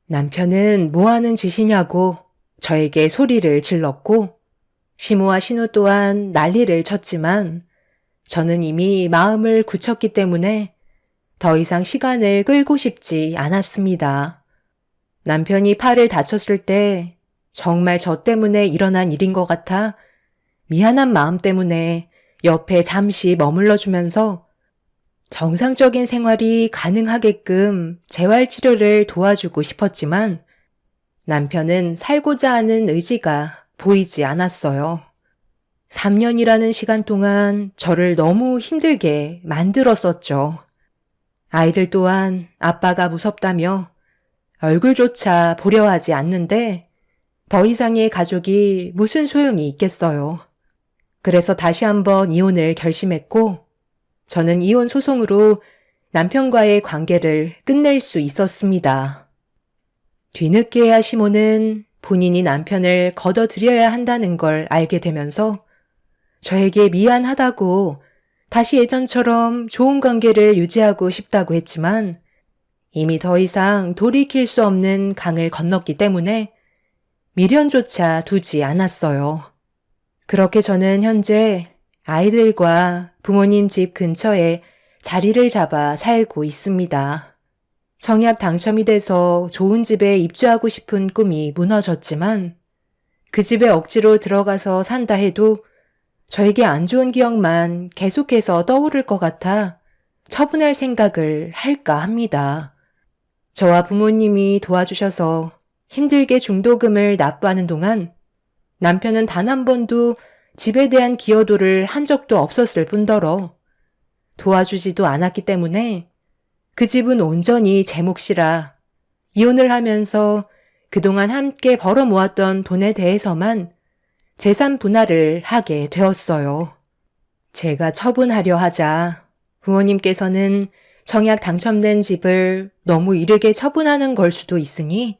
남편은 뭐 하는 짓이냐고 저에게 소리를 질렀고 시모와 신우 또한 난리를 쳤지만 저는 이미 마음을 굳혔기 때문에 더 이상 시간을 끌고 싶지 않았습니다. 남편이 팔을 다쳤을 때 정말 저 때문에 일어난 일인 것 같아 미안한 마음 때문에 옆에 잠시 머물러주면서 정상적인 생활이 가능하게끔 재활치료를 도와주고 싶었지만 남편은 살고자 하는 의지가 보이지 않았어요. 3년이라는 시간 동안 저를 너무 힘들게 만들었었죠. 아이들 또한 아빠가 무섭다며 얼굴조차 보려 하지 않는데 더 이상의 가족이 무슨 소용이 있겠어요. 그래서 다시 한번 이혼을 결심했고 저는 이혼 소송으로 남편과의 관계를 끝낼 수 있었습니다. 뒤늦게야 시모는 본인이 남편을 걷어들여야 한다는 걸 알게 되면서 저에게 미안하다고 다시 예전처럼 좋은 관계를 유지하고 싶다고 했지만 이미 더 이상 돌이킬 수 없는 강을 건넜기 때문에 미련조차 두지 않았어요. 그렇게 저는 현재 아이들과 부모님 집 근처에 자리를 잡아 살고 있습니다. 청약 당첨이 돼서 좋은 집에 입주하고 싶은 꿈이 무너졌지만 그 집에 억지로 들어가서 산다 해도 저에게 안 좋은 기억만 계속해서 떠오를 것 같아 처분할 생각을 할까 합니다. 저와 부모님이 도와주셔서 힘들게 중도금을 납부하는 동안 남편은 단 한 번도 집에 대한 기여도를 한 적도 없었을 뿐더러 도와주지도 않았기 때문에 그 집은 온전히 제 몫이라 이혼을 하면서 그동안 함께 벌어 모았던 돈에 대해서만 재산 분할을 하게 되었어요. 제가 처분하려 하자 부모님께서는 청약 당첨된 집을 너무 이르게 처분하는 걸 수도 있으니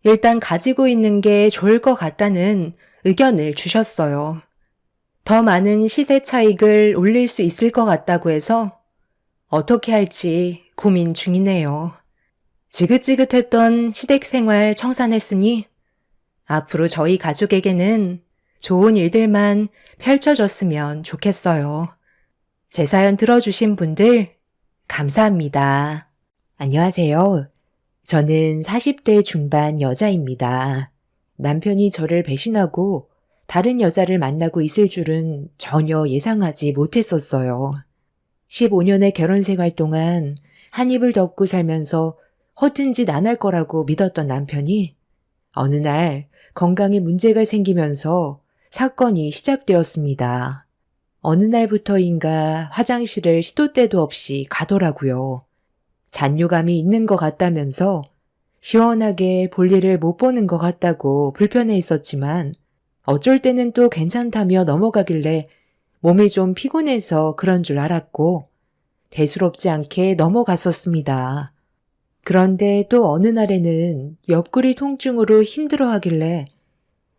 일단 가지고 있는 게 좋을 것 같다는 의견을 주셨어요. 더 많은 시세 차익을 올릴 수 있을 것 같다고 해서 어떻게 할지 고민 중이네요. 지긋지긋했던 시댁 생활 청산했으니 앞으로 저희 가족에게는 좋은 일들만 펼쳐졌으면 좋겠어요. 제 사연 들어주신 분들 감사합니다. 안녕하세요. 저는 40대 중반 여자입니다. 남편이 저를 배신하고 다른 여자를 만나고 있을 줄은 전혀 예상하지 못했었어요. 15년의 결혼 생활 동안 한 입을 덮고 살면서 허튼 짓 안 할 거라고 믿었던 남편이 어느 날 건강에 문제가 생기면서 사건이 시작되었습니다. 어느 날부터인가 화장실을 시도 때도 없이 가더라고요. 잔뇨감이 있는 것 같다면서 시원하게 볼일을 못 보는 것 같다고 불편해 있었지만 어쩔 때는 또 괜찮다며 넘어가길래 몸이 좀 피곤해서 그런 줄 알았고 대수롭지 않게 넘어갔었습니다. 그런데 또 어느 날에는 옆구리 통증으로 힘들어하길래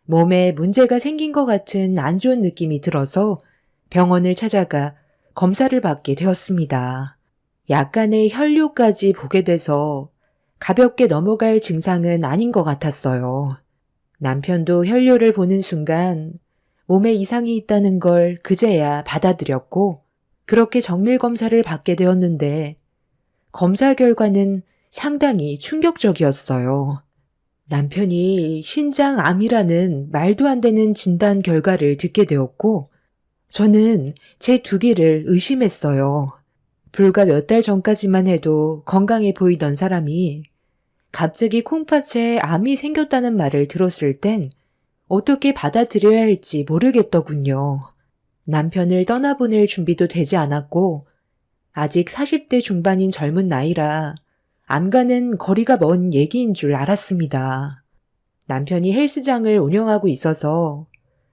몸에 문제가 생긴 것 같은 안 좋은 느낌이 들어서 병원을 찾아가 검사를 받게 되었습니다. 약간의 혈뇨까지 보게 돼서 가볍게 넘어갈 증상은 아닌 것 같았어요. 남편도 혈뇨를 보는 순간 몸에 이상이 있다는 걸 그제야 받아들였고 그렇게 정밀검사를 받게 되었는데 검사 결과는 상당히 충격적이었어요. 남편이 신장암이라는 말도 안 되는 진단 결과를 듣게 되었고 저는 제 두기를 의심했어요. 불과 몇 달 전까지만 해도 건강해 보이던 사람이 갑자기 콩팥에 암이 생겼다는 말을 들었을 땐 어떻게 받아들여야 할지 모르겠더군요. 남편을 떠나보낼 준비도 되지 않았고 아직 40대 중반인 젊은 나이라 암과는 거리가 먼 얘기인 줄 알았습니다. 남편이 헬스장을 운영하고 있어서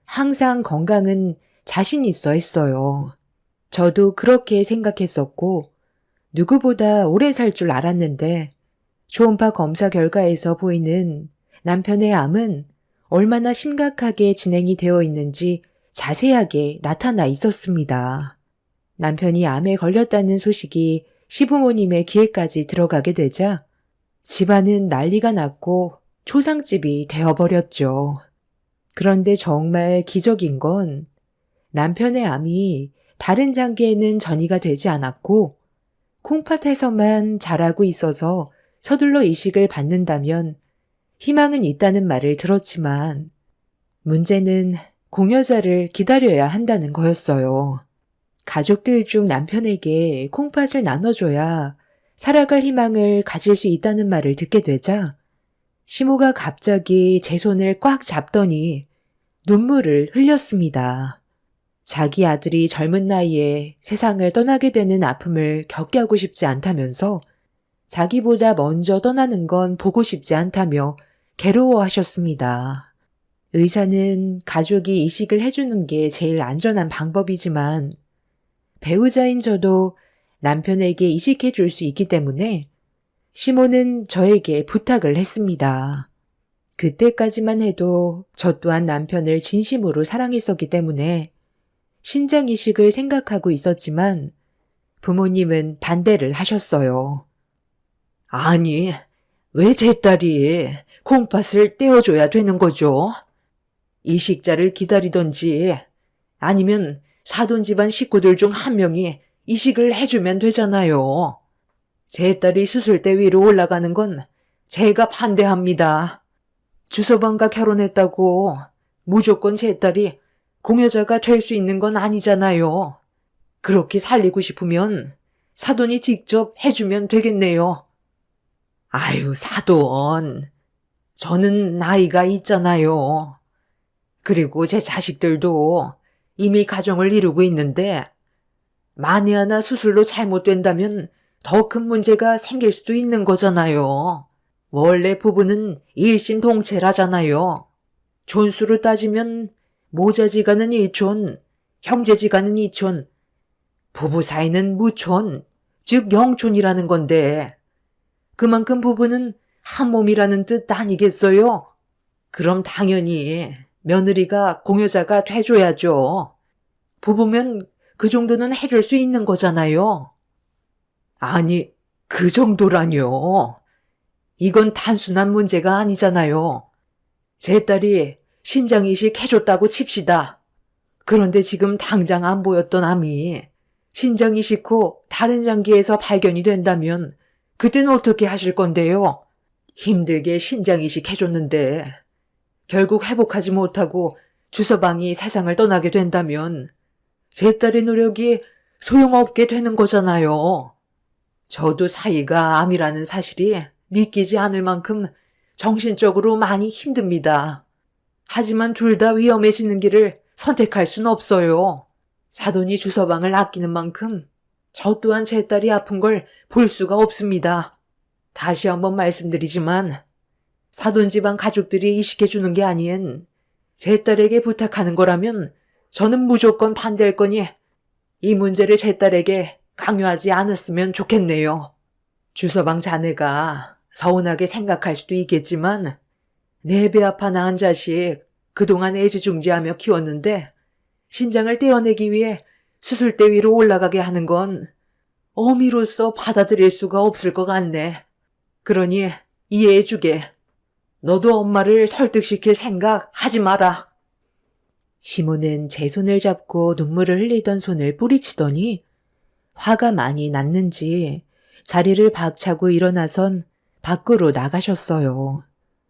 항상 건강은 자신 있어 했어요. 저도 그렇게 생각했었고 누구보다 오래 살 줄 알았는데 초음파 검사 결과에서 보이는 남편의 암은 얼마나 심각하게 진행이 되어 있는지 자세하게 나타나 있었습니다. 남편이 암에 걸렸다는 소식이 시부모님의 귀에까지 들어가게 되자 집안은 난리가 났고 초상집이 되어버렸죠. 그런데 정말 기적인 건 남편의 암이 다른 장기에는 전이가 되지 않았고 콩팥에서만 자라고 있어서 서둘러 이식을 받는다면 희망은 있다는 말을 들었지만 문제는 공여자를 기다려야 한다는 거였어요. 가족들 중 남편에게 콩팥을 나눠줘야 살아갈 희망을 가질 수 있다는 말을 듣게 되자 시모가 갑자기 제 손을 꽉 잡더니 눈물을 흘렸습니다. 자기 아들이 젊은 나이에 세상을 떠나게 되는 아픔을 겪게 하고 싶지 않다면서 자기보다 먼저 떠나는 건 보고 싶지 않다며 괴로워하셨습니다. 의사는 가족이 이식을 해주는 게 제일 안전한 방법이지만 배우자인 저도 남편에게 이식해 줄 수 있기 때문에 시모는 저에게 부탁을 했습니다. 그때까지만 해도 저 또한 남편을 진심으로 사랑했었기 때문에 신장 이식을 생각하고 있었지만 부모님은 반대를 하셨어요. 아니, 왜 제 딸이 콩팥을 떼어줘야 되는 거죠? 이식자를 기다리던지 아니면 사돈 집안 식구들 중 한 명이 이식을 해주면 되잖아요. 제 딸이 수술대 위로 올라가는 건 제가 반대합니다. 주서방과 결혼했다고 무조건 제 딸이 공여자가 될 수 있는 건 아니잖아요. 그렇게 살리고 싶으면 사돈이 직접 해주면 되겠네요. 아유, 사돈. 저는 나이가 있잖아요. 그리고 제 자식들도 이미 가정을 이루고 있는데 만에 하나 수술로 잘못된다면 더 큰 문제가 생길 수도 있는 거잖아요. 원래 부부는 일심동체라잖아요. 존수로 따지면 모자지간은 일촌, 형제지간은 이촌, 부부 사이는 무촌, 즉 영촌이라는 건데 그만큼 부부는 한 몸이라는 뜻 아니겠어요? 그럼 당연히 며느리가 공여자가 돼줘야죠. 부부면 그 정도는 해줄 수 있는 거잖아요. 아니, 그 정도라뇨. 이건 단순한 문제가 아니잖아요. 제 딸이 신장이식 해줬다고 칩시다. 그런데 지금 당장 안 보였던 암이 신장이식 후 다른 장기에서 발견이 된다면 그때는 어떻게 하실 건데요? 힘들게 신장이식 해줬는데 결국 회복하지 못하고 주서방이 세상을 떠나게 된다면 제 딸의 노력이 소용없게 되는 거잖아요. 저도 사이가 암이라는 사실이 믿기지 않을 만큼 정신적으로 많이 힘듭니다. 하지만 둘 다 위험해지는 길을 선택할 순 없어요. 사돈이 주서방을 아끼는 만큼 저 또한 제 딸이 아픈 걸 볼 수가 없습니다. 다시 한번 말씀드리지만 사돈 집안 가족들이 이식해주는 게 아닌 제 딸에게 부탁하는 거라면 저는 무조건 반대할 거니 이 문제를 제 딸에게 강요하지 않았으면 좋겠네요. 주서방 자네가 서운하게 생각할 수도 있겠지만 내 배 아파 낳은 자식 그동안 애지중지하며 키웠는데 신장을 떼어내기 위해 수술대 위로 올라가게 하는 건 어미로서 받아들일 수가 없을 것 같네. 그러니 이해해주게. 너도 엄마를 설득시킬 생각 하지 마라. 시모는 제 손을 잡고 눈물을 흘리던 손을 뿌리치더니 화가 많이 났는지 자리를 박차고 일어나선 밖으로 나가셨어요.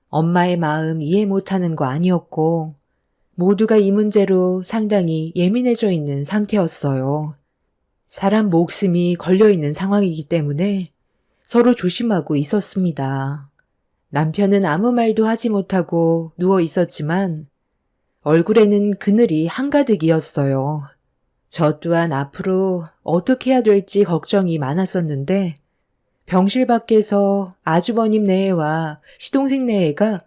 엄마의 마음 이해 못하는 거 아니었고 모두가 이 문제로 상당히 예민해져 있는 상태였어요. 사람 목숨이 걸려있는 상황이기 때문에 서로 조심하고 있었습니다. 남편은 아무 말도 하지 못하고 누워 있었지만 얼굴에는 그늘이 한가득이었어요. 저 또한 앞으로 어떻게 해야 될지 걱정이 많았었는데 병실 밖에서 아주버님 내외와 시동생 내외가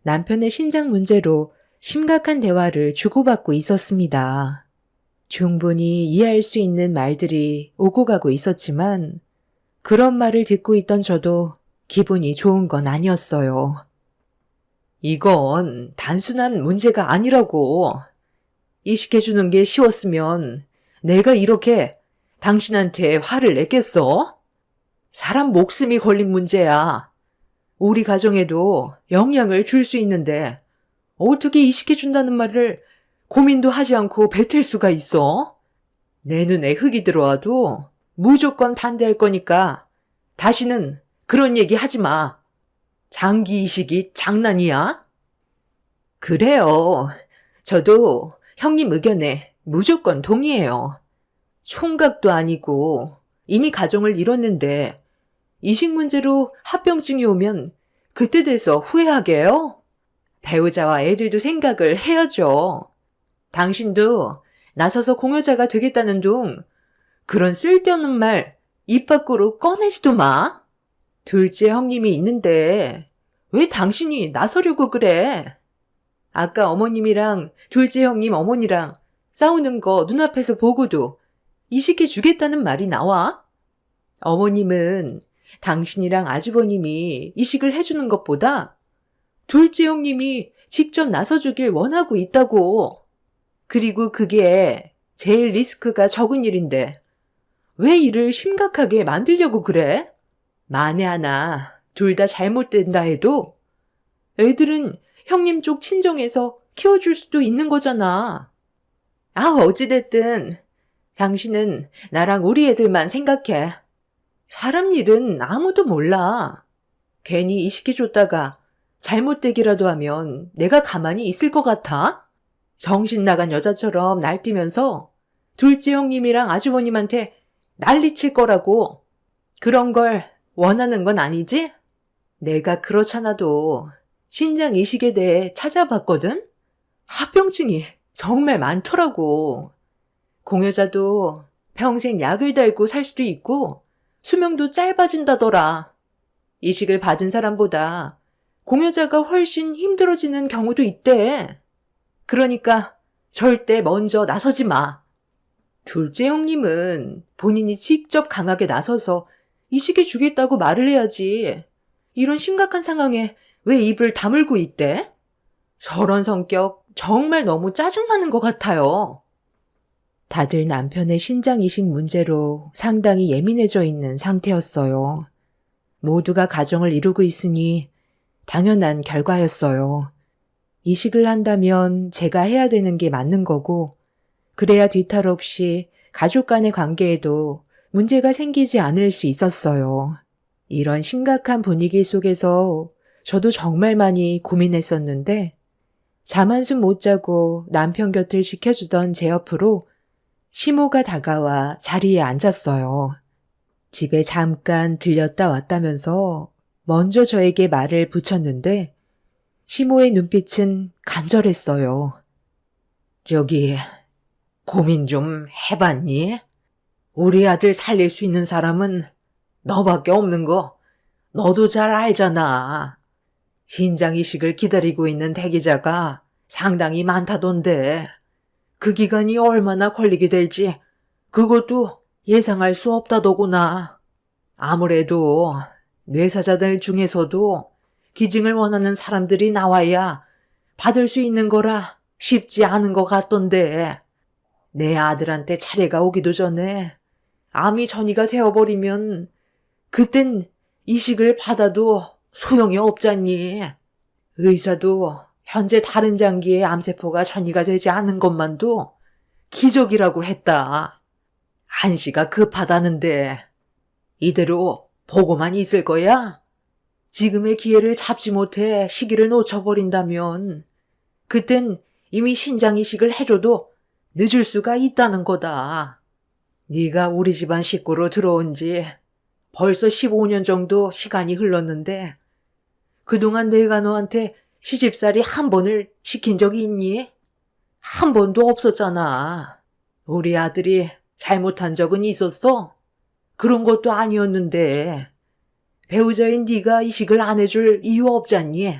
남편의 신장 문제로 심각한 대화를 주고받고 있었습니다. 충분히 이해할 수 있는 말들이 오고 가고 있었지만 그런 말을 듣고 있던 저도 기분이 좋은 건 아니었어요. 이건 단순한 문제가 아니라고. 이식해주는 게 쉬웠으면 내가 이렇게 당신한테 화를 냈겠어? 사람 목숨이 걸린 문제야. 우리 가정에도 영향을 줄 수 있는데 어떻게 이식해준다는 말을 고민도 하지 않고 뱉을 수가 있어? 내 눈에 흙이 들어와도 무조건 반대할 거니까 다시는 그런 얘기 하지 마. 장기 이식이 장난이야? 그래요. 저도 형님 의견에 무조건 동의해요. 총각도 아니고 이미 가정을 이뤘는데 이식 문제로 합병증이 오면 그때 돼서 후회하게요? 배우자와 애들도 생각을 해야죠. 당신도 나서서 공여자가 되겠다는 둥 그런 쓸데없는 말 입 밖으로 꺼내지도 마. 둘째 형님이 있는데 왜 당신이 나서려고 그래? 아까 어머님이랑 둘째 형님 어머니랑 싸우는 거 눈앞에서 보고도 이식해 주겠다는 말이 나와? 어머님은 당신이랑 아주버님이 이식을 해주는 것보다 둘째 형님이 직접 나서주길 원하고 있다고. 그리고 그게 제일 리스크가 적은 일인데 왜 일을 심각하게 만들려고 그래? 만에 하나 둘 다 잘못된다 해도 애들은 형님 쪽 친정에서 키워줄 수도 있는 거잖아. 어찌됐든 당신은 나랑 우리 애들만 생각해. 사람 일은 아무도 몰라. 괜히 이식해줬다가 잘못되기라도 하면 내가 가만히 있을 것 같아? 정신 나간 여자처럼 날뛰면서 둘째 형님이랑 아주버님한테 난리칠 거라고. 그런 걸 원하는 건 아니지? 내가 그렇잖아도 신장 이식에 대해 찾아봤거든? 합병증이 정말 많더라고. 공여자도 평생 약을 달고 살 수도 있고 수명도 짧아진다더라. 이식을 받은 사람보다 공여자가 훨씬 힘들어지는 경우도 있대. 그러니까 절대 먼저 나서지 마. 둘째 형님은 본인이 직접 강하게 나서서 이식해 주겠다고 말을 해야지. 이런 심각한 상황에 왜 입을 다물고 있대? 저런 성격 정말 너무 짜증나는 것 같아요. 다들 남편의 신장 이식 문제로 상당히 예민해져 있는 상태였어요. 모두가 가정을 이루고 있으니 당연한 결과였어요. 이식을 한다면 제가 해야 되는 게 맞는 거고, 그래야 뒤탈 없이 가족 간의 관계에도 문제가 생기지 않을 수 있었어요. 이런 심각한 분위기 속에서 저도 정말 많이 고민했었는데, 잠 한숨 못 자고 남편 곁을 지켜주던 제 옆으로 시모가 다가와 자리에 앉았어요. 집에 잠깐 들렸다 왔다면서 먼저 저에게 말을 붙였는데 시모의 눈빛은 간절했어요. 저기, 고민 좀 해봤니? 우리 아들 살릴 수 있는 사람은 너밖에 없는 거 너도 잘 알잖아. 신장 이식을 기다리고 있는 대기자가 상당히 많다던데 그 기간이 얼마나 걸리게 될지 그것도 예상할 수 없다더구나. 아무래도 뇌사자들 중에서도 기증을 원하는 사람들이 나와야 받을 수 있는 거라 쉽지 않은 것 같던데 내 아들한테 차례가 오기도 전에 암이 전이가 되어버리면 그땐 이식을 받아도 소용이 없잖니. 의사도 현재 다른 장기에 암세포가 전이가 되지 않은 것만도 기적이라고 했다. 한시가 급하다는데 이대로 보고만 있을 거야? 지금의 기회를 잡지 못해 시기를 놓쳐버린다면 그땐 이미 신장 이식을 해줘도 늦을 수가 있다는 거다. 네가 우리 집안 식구로 들어온 지 벌써 15년 정도 시간이 흘렀는데 그동안 내가 너한테 시집살이 한 번을 시킨 적이 있니? 한 번도 없었잖아. 우리 아들이 잘못한 적은 있었어? 그런 것도 아니었는데 배우자인 네가 이식을 안 해줄 이유 없잖니?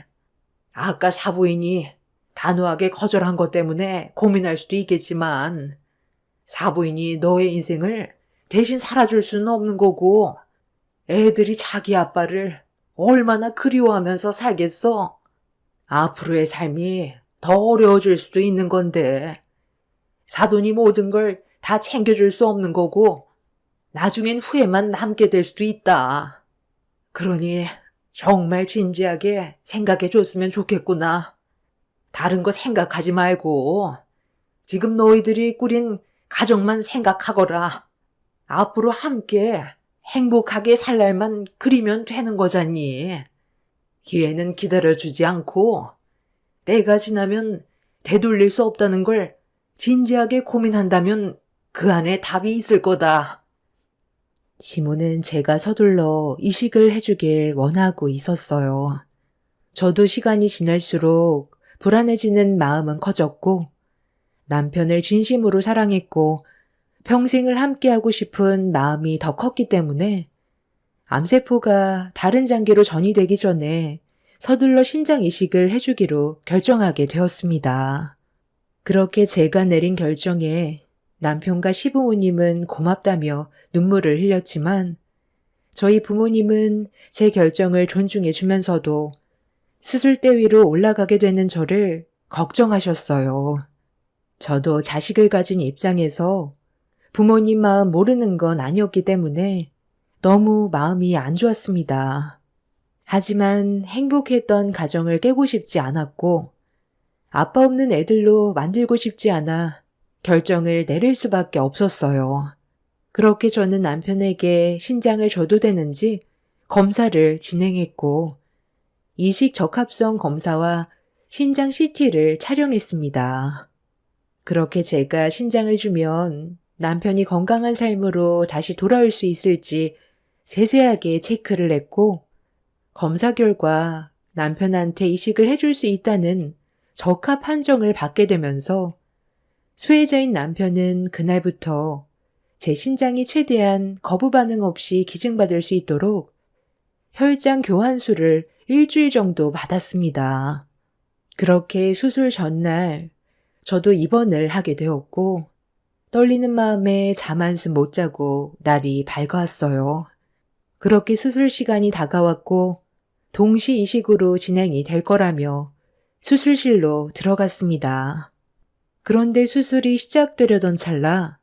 아까 사부인이 단호하게 거절한 것 때문에 고민할 수도 있겠지만 사부인이 너의 인생을 대신 살아줄 수는 없는 거고 애들이 자기 아빠를 얼마나 그리워하면서 살겠어? 앞으로의 삶이 더 어려워질 수도 있는 건데 사돈이 모든 걸 다 챙겨줄 수 없는 거고 나중엔 후회만 남게 될 수도 있다. 그러니 정말 진지하게 생각해 줬으면 좋겠구나. 다른 거 생각하지 말고 지금 너희들이 꾸린 가정만 생각하거라. 앞으로 함께 행복하게 살 날만 그리면 되는 거잖니. 기회는 기다려주지 않고 때가 지나면 되돌릴 수 없다는 걸 진지하게 고민한다면 그 안에 답이 있을 거다. 시모는 제가 서둘러 이식을 해주길 원하고 있었어요. 저도 시간이 지날수록 불안해지는 마음은 커졌고 남편을 진심으로 사랑했고 평생을 함께하고 싶은 마음이 더 컸기 때문에 암세포가 다른 장기로 전이되기 전에 서둘러 신장 이식을 해주기로 결정하게 되었습니다. 그렇게 제가 내린 결정에 남편과 시부모님은 고맙다며 눈물을 흘렸지만 저희 부모님은 제 결정을 존중해 주면서도 수술대 위로 올라가게 되는 저를 걱정하셨어요. 저도 자식을 가진 입장에서 부모님 마음 모르는 건 아니었기 때문에 너무 마음이 안 좋았습니다. 하지만 행복했던 가정을 깨고 싶지 않았고 아빠 없는 애들로 만들고 싶지 않아 결정을 내릴 수밖에 없었어요. 그렇게 저는 남편에게 신장을 줘도 되는지 검사를 진행했고 이식 적합성 검사와 신장 CT를 촬영했습니다. 그렇게 제가 신장을 주면 남편이 건강한 삶으로 다시 돌아올 수 있을지 세세하게 체크를 했고 검사 결과 남편한테 이식을 해줄 수 있다는 적합 판정을 받게 되면서 수혜자인 남편은 그날부터 제 신장이 최대한 거부 반응 없이 기증받을 수 있도록 혈장 교환수를 일주일 정도 받았습니다. 그렇게 수술 전날 저도 입원을 하게 되었고 떨리는 마음에 잠 한숨 못 자고 날이 밝아왔어요. 그렇게 수술 시간이 다가왔고 동시 이식으로 진행이 될 거라며 수술실로 들어갔습니다. 그런데 수술이 시작되려던 찰나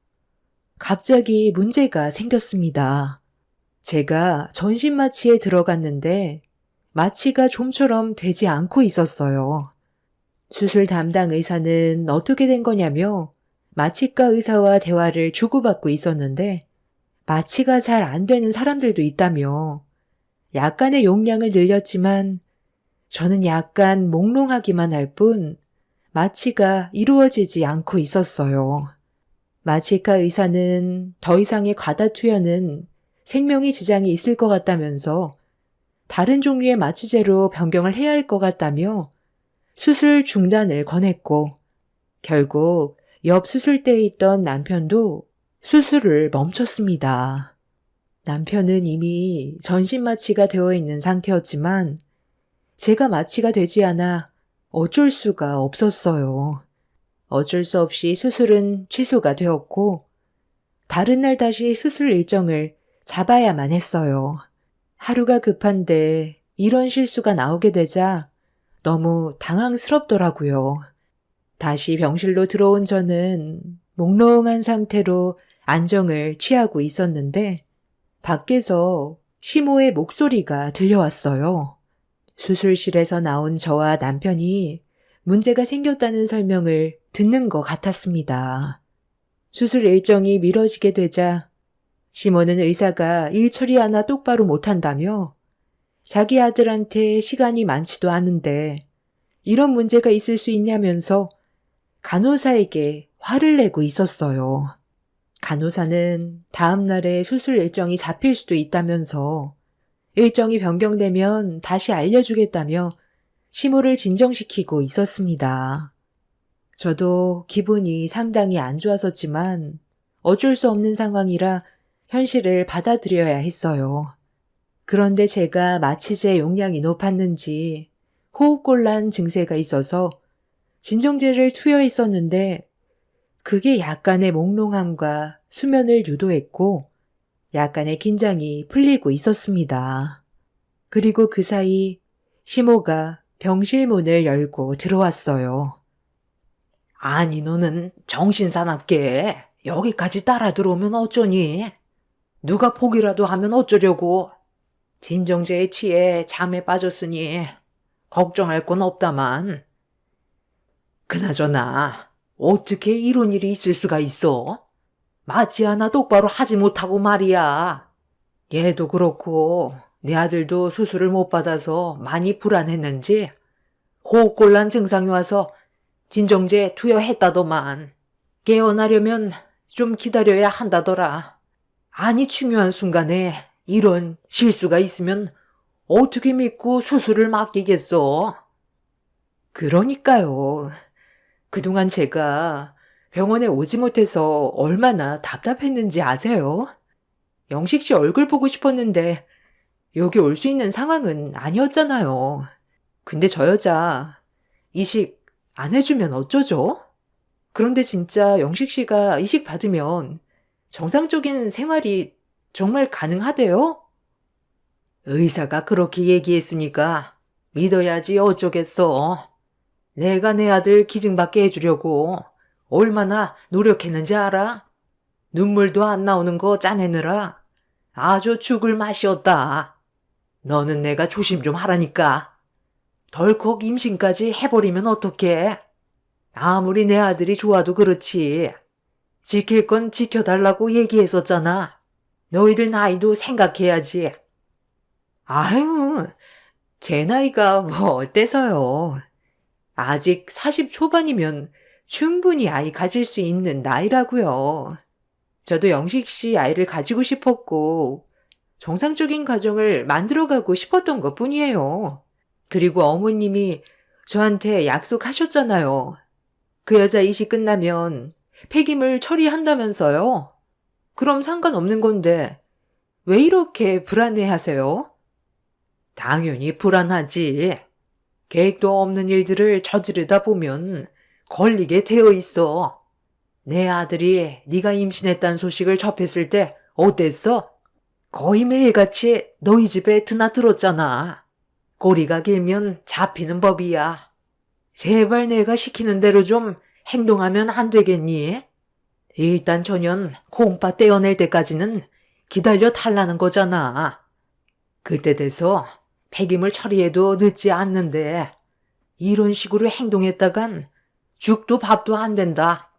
갑자기 문제가 생겼습니다. 제가 전신 마취에 들어갔는데 마취가 좀처럼 되지 않고 있었어요. 수술 담당 의사는 어떻게 된 거냐며 마취과 의사와 대화를 주고받고 있었는데 마취가 잘 안 되는 사람들도 있다며 약간의 용량을 늘렸지만 저는 약간 몽롱하기만 할 뿐 마취가 이루어지지 않고 있었어요. 마취과 의사는 더 이상의 과다 투여는 생명에 지장이 있을 것 같다면서 다른 종류의 마취제로 변경을 해야 할 것 같다며 수술 중단을 권했고 결국 옆 수술대에 있던 남편도 수술을 멈췄습니다. 남편은 이미 전신 마취가 되어 있는 상태였지만 제가 마취가 되지 않아 어쩔 수가 없었어요. 어쩔 수 없이 수술은 취소가 되었고 다른 날 다시 수술 일정을 잡아야만 했어요. 하루가 급한데 이런 실수가 나오게 되자 너무 당황스럽더라고요. 다시 병실로 들어온 저는 몽롱한 상태로 안정을 취하고 있었는데 밖에서 시모의 목소리가 들려왔어요. 수술실에서 나온 저와 남편이 문제가 생겼다는 설명을 듣는 것 같았습니다. 수술 일정이 미뤄지게 되자 시모는 의사가 일 처리 하나 똑바로 못한다며 자기 아들한테 시간이 많지도 않은데 이런 문제가 있을 수 있냐면서 간호사에게 화를 내고 있었어요. 간호사는 다음 날에 수술 일정이 잡힐 수도 있다면서 일정이 변경되면 다시 알려주겠다며 시모를 진정시키고 있었습니다. 저도 기분이 상당히 안 좋았었지만 어쩔 수 없는 상황이라 현실을 받아들여야 했어요. 그런데 제가 마취제 용량이 높았는지 호흡곤란 증세가 있어서 진정제를 투여했었는데 그게 약간의 몽롱함과 수면을 유도했고 약간의 긴장이 풀리고 있었습니다. 그리고 그 사이 시모가 병실 문을 열고 들어왔어요. 아니 너는 정신사납게 여기까지 따라 들어오면 어쩌니? 누가 포기라도 하면 어쩌려고? 진정제에 취해 잠에 빠졌으니 걱정할 건 없다만. 그나저나 어떻게 이런 일이 있을 수가 있어? 마취 하나 똑바로 하지 못하고 말이야. 얘도 그렇고 내 아들도 수술을 못 받아서 많이 불안했는지 호흡곤란 증상이 와서 진정제 투여했다더만. 깨어나려면 좀 기다려야 한다더라. 아니 중요한 순간에 이런 실수가 있으면 어떻게 믿고 수술을 맡기겠어? 그러니까요. 그동안 제가 병원에 오지 못해서 얼마나 답답했는지 아세요? 영식 씨 얼굴 보고 싶었는데 여기 올 수 있는 상황은 아니었잖아요. 근데 저 여자 이식 안 해주면 어쩌죠? 그런데 진짜 영식 씨가 이식 받으면 정상적인 생활이 정말 가능하대요? 의사가 그렇게 얘기했으니까 믿어야지 어쩌겠어. 내가 내 아들 기증받게 해주려고 얼마나 노력했는지 알아? 눈물도 안 나오는 거 짜내느라 아주 죽을 맛이었다. 너는 내가 조심 좀 하라니까. 덜컥 임신까지 해버리면 어떡해? 아무리 내 아들이 좋아도 그렇지. 지킬 건 지켜달라고 얘기했었잖아. 너희들 나이도 생각해야지. 아유, 제 나이가 뭐 어때서요. 아직 40 초반이면 충분히 아이 가질 수 있는 나이라고요. 저도 영식 씨 아이를 가지고 싶었고 정상적인 가정을 만들어가고 싶었던 것뿐이에요. 그리고 어머님이 저한테 약속하셨잖아요. 그 여자 이식 끝나면 폐기물 처리한다면서요. 그럼 상관없는 건데 왜 이렇게 불안해하세요? 당연히 불안하지. 계획도 없는 일들을 저지르다 보면 걸리게 되어 있어. 내 아들이 네가 임신했다는 소식을 접했을 때 어땠어? 거의 매일같이 너희 집에 드나들었잖아. 꼬리가 길면 잡히는 법이야. 제발 내가 시키는 대로 좀 행동하면 안 되겠니? 일단 전현 콩팥 떼어낼 때까지는 기다려 달라는 거잖아. 그때 돼서 폐기물 처리해도 늦지 않는데 이런 식으로 행동했다간 죽도 밥도 안 된다.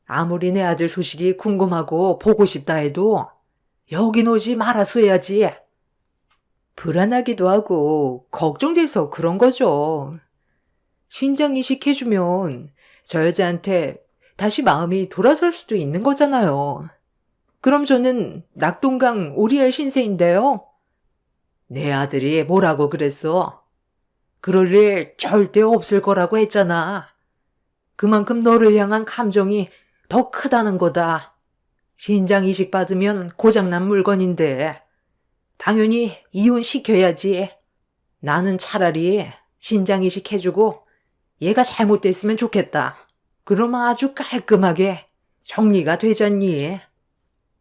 아무리 내 아들 소식이 궁금하고 보고 싶다 해도 여긴 오지 말았어야지. 불안하기도 하고 걱정돼서 그런 거죠. 신장 이식해주면 저 여자한테 다시 마음이 돌아설 수도 있는 거잖아요. 그럼 저는 낙동강 오리알 신세인데요. 내 아들이 뭐라고 그랬어? 그럴 일 절대 없을 거라고 했잖아. 그만큼 너를 향한 감정이 더 크다는 거다. 신장 이식 받으면 고장난 물건인데 당연히 이혼시켜야지. 나는 차라리 신장 이식 해주고 얘가 잘못됐으면 좋겠다. 그럼 아주 깔끔하게 정리가 되잖니.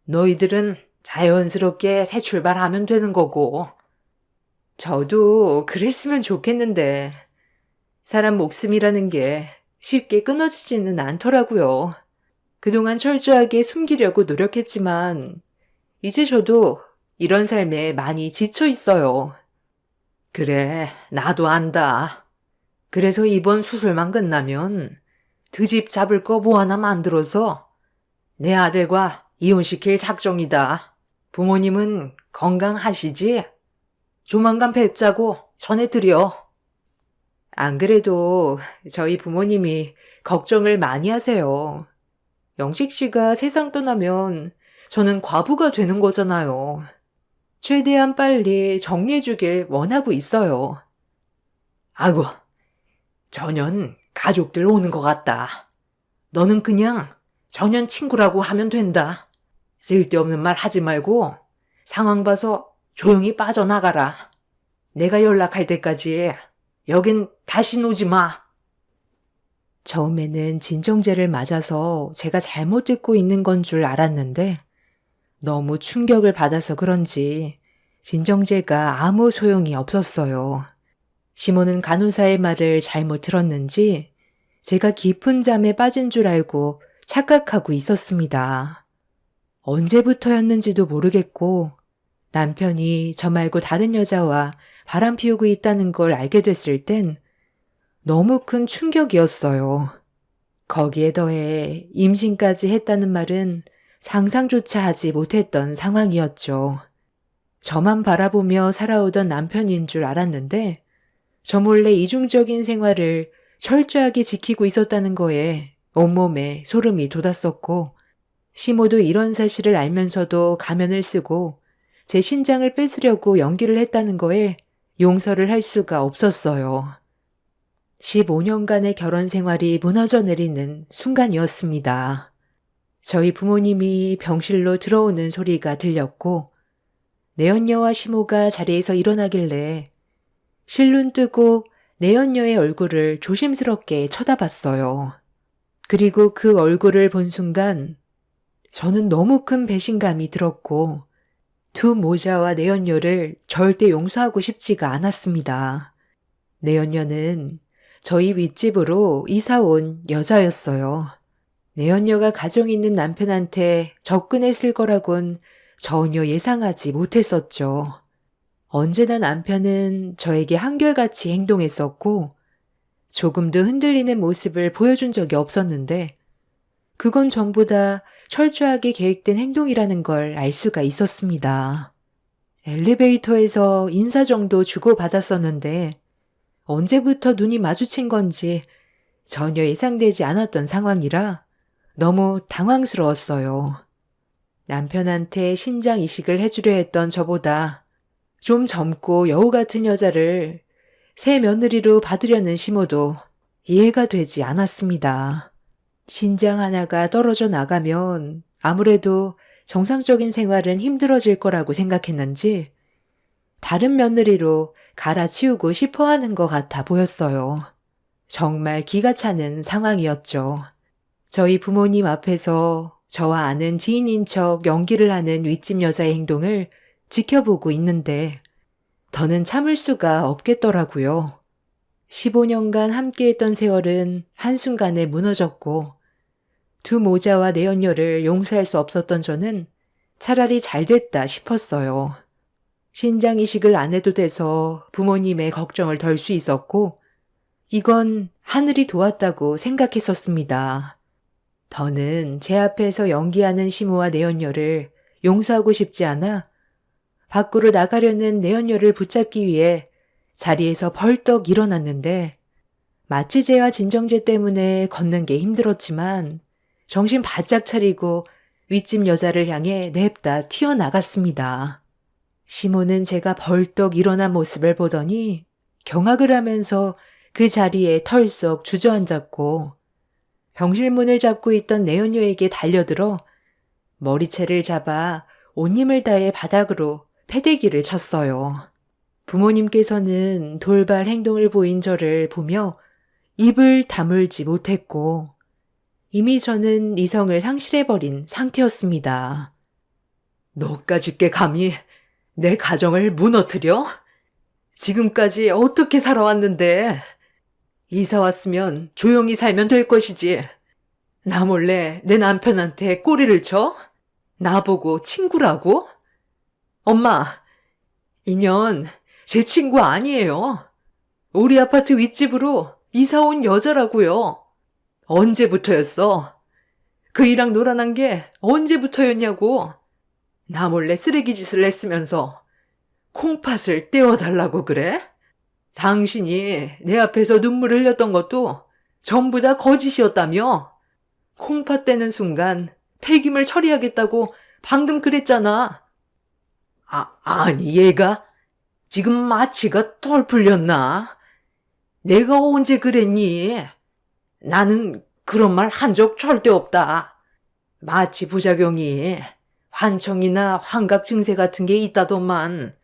너희들은 자연스럽게 새 출발하면 되는 거고. 저도 그랬으면 좋겠는데 사람 목숨이라는 게 쉽게 끊어지지는 않더라고요. 그동안 철저하게 숨기려고 노력했지만 이제 저도 이런 삶에 많이 지쳐 있어요. 그래, 나도 안다. 그래서 이번 수술만 끝나면 드집 잡을 거 뭐 하나 만들어서 내 아들과 이혼시킬 작정이다. 부모님은 건강하시지? 조만간 뵙자고 전해드려. 안 그래도 저희 부모님이 걱정을 많이 하세요. 영식 씨가 세상 떠나면 저는 과부가 되는 거잖아요. 최대한 빨리 정리해주길 원하고 있어요. 아이고, 전현 가족들 오는 것 같다. 너는 그냥 전현 친구라고 하면 된다. 쓸데없는 말 하지 말고 상황 봐서 조용히 빠져나가라. 내가 연락할 때까지 여긴 다시 오지 마. 처음에는 진정제를 맞아서 제가 잘못 듣고 있는 건 줄 알았는데 너무 충격을 받아서 그런지 진정제가 아무 소용이 없었어요. 시모는 간호사의 말을 잘못 들었는지 제가 깊은 잠에 빠진 줄 알고 착각하고 있었습니다. 언제부터였는지도 모르겠고 남편이 저 말고 다른 여자와 바람 피우고 있다는 걸 알게 됐을 땐 너무 큰 충격이었어요. 거기에 더해 임신까지 했다는 말은 상상조차 하지 못했던 상황이었죠. 저만 바라보며 살아오던 남편인 줄 알았는데 저 몰래 이중적인 생활을 철저하게 지키고 있었다는 거에 온몸에 소름이 돋았었고 시모도 이런 사실을 알면서도 가면을 쓰고 제 신장을 뺏으려고 연기를 했다는 거에 용서를 할 수가 없었어요. 15년간의 결혼 생활이 무너져 내리는 순간이었습니다. 저희 부모님이 병실로 들어오는 소리가 들렸고 내연녀와 시모가 자리에서 일어나길래 실눈 뜨고 내연녀의 얼굴을 조심스럽게 쳐다봤어요. 그리고 그 얼굴을 본 순간 저는 너무 큰 배신감이 들었고 두 모자와 내연녀를 절대 용서하고 싶지가 않았습니다. 내연녀는 저희 윗집으로 이사 온 여자였어요. 내연녀가 가정 있는 남편한테 접근했을 거라곤 전혀 예상하지 못했었죠. 언제나 남편은 저에게 한결같이 행동했었고 조금도 흔들리는 모습을 보여준 적이 없었는데 그건 전부 다 철저하게 계획된 행동이라는 걸 알 수가 있었습니다. 엘리베이터에서 인사 정도 주고받았었는데 언제부터 눈이 마주친 건지 전혀 예상되지 않았던 상황이라 너무 당황스러웠어요. 남편한테 신장 이식을 해주려 했던 저보다 좀 젊고 여우 같은 여자를 새 며느리로 받으려는 심호도 이해가 되지 않았습니다. 신장 하나가 떨어져 나가면 아무래도 정상적인 생활은 힘들어질 거라고 생각했는지 다른 며느리로 갈아치우고 싶어 하는 것 같아 보였어요. 정말 기가 차는 상황이었죠. 저희 부모님 앞에서 저와 아는 지인인 척 연기를 하는 윗집 여자의 행동을 지켜보고 있는데 더는 참을 수가 없겠더라고요. 15년간 함께했던 세월은 한순간에 무너졌고 두 모자와 내연녀를 용서할 수 없었던 저는 차라리 잘 됐다 싶었어요. 신장 이식을 안 해도 돼서 부모님의 걱정을 덜 수 있었고 이건 하늘이 도왔다고 생각했었습니다. 더는 제 앞에서 연기하는 시모와 내연녀를 용서하고 싶지 않아 밖으로 나가려는 내연녀를 붙잡기 위해 자리에서 벌떡 일어났는데 마취 제와 진정제 때문에 걷는 게 힘들었지만 정신 바짝 차리고 윗집 여자를 향해 냅다 튀어나갔습니다. 시모는 제가 벌떡 일어난 모습을 보더니 경악을 하면서 그 자리에 털썩 주저앉았고 병실문을 잡고 있던 내연녀에게 달려들어 머리채를 잡아 온 힘을 다해 바닥으로 패대기를 쳤어요. 부모님께서는 돌발 행동을 보인 저를 보며 입을 다물지 못했고 이미 저는 이성을 상실해버린 상태였습니다. 너까짓 게 감히 내 가정을 무너뜨려? 지금까지 어떻게 살아왔는데 이사 왔으면 조용히 살면 될 것이지. 나 몰래 내 남편한테 꼬리를 쳐? 나보고 친구라고? 엄마, 인연 제 친구 아니에요. 우리 아파트 윗집으로 이사 온 여자라고요. 언제부터였어? 그이랑 놀아난 게 언제부터였냐고. 나 몰래 쓰레기 짓을 했으면서 콩팥을 떼어달라고 그래? 당신이 내 앞에서 눈물을 흘렸던 것도 전부 다 거짓이었다며? 콩팥 떼는 순간 폐기물 처리하겠다고 방금 그랬잖아. 아니 얘가 지금 마취가 덜 풀렸나? 내가 언제 그랬니? 나는 그런 말 한 적 절대 없다. 마취 부작용이 환청이나 환각 증세 같은 게 있다더만.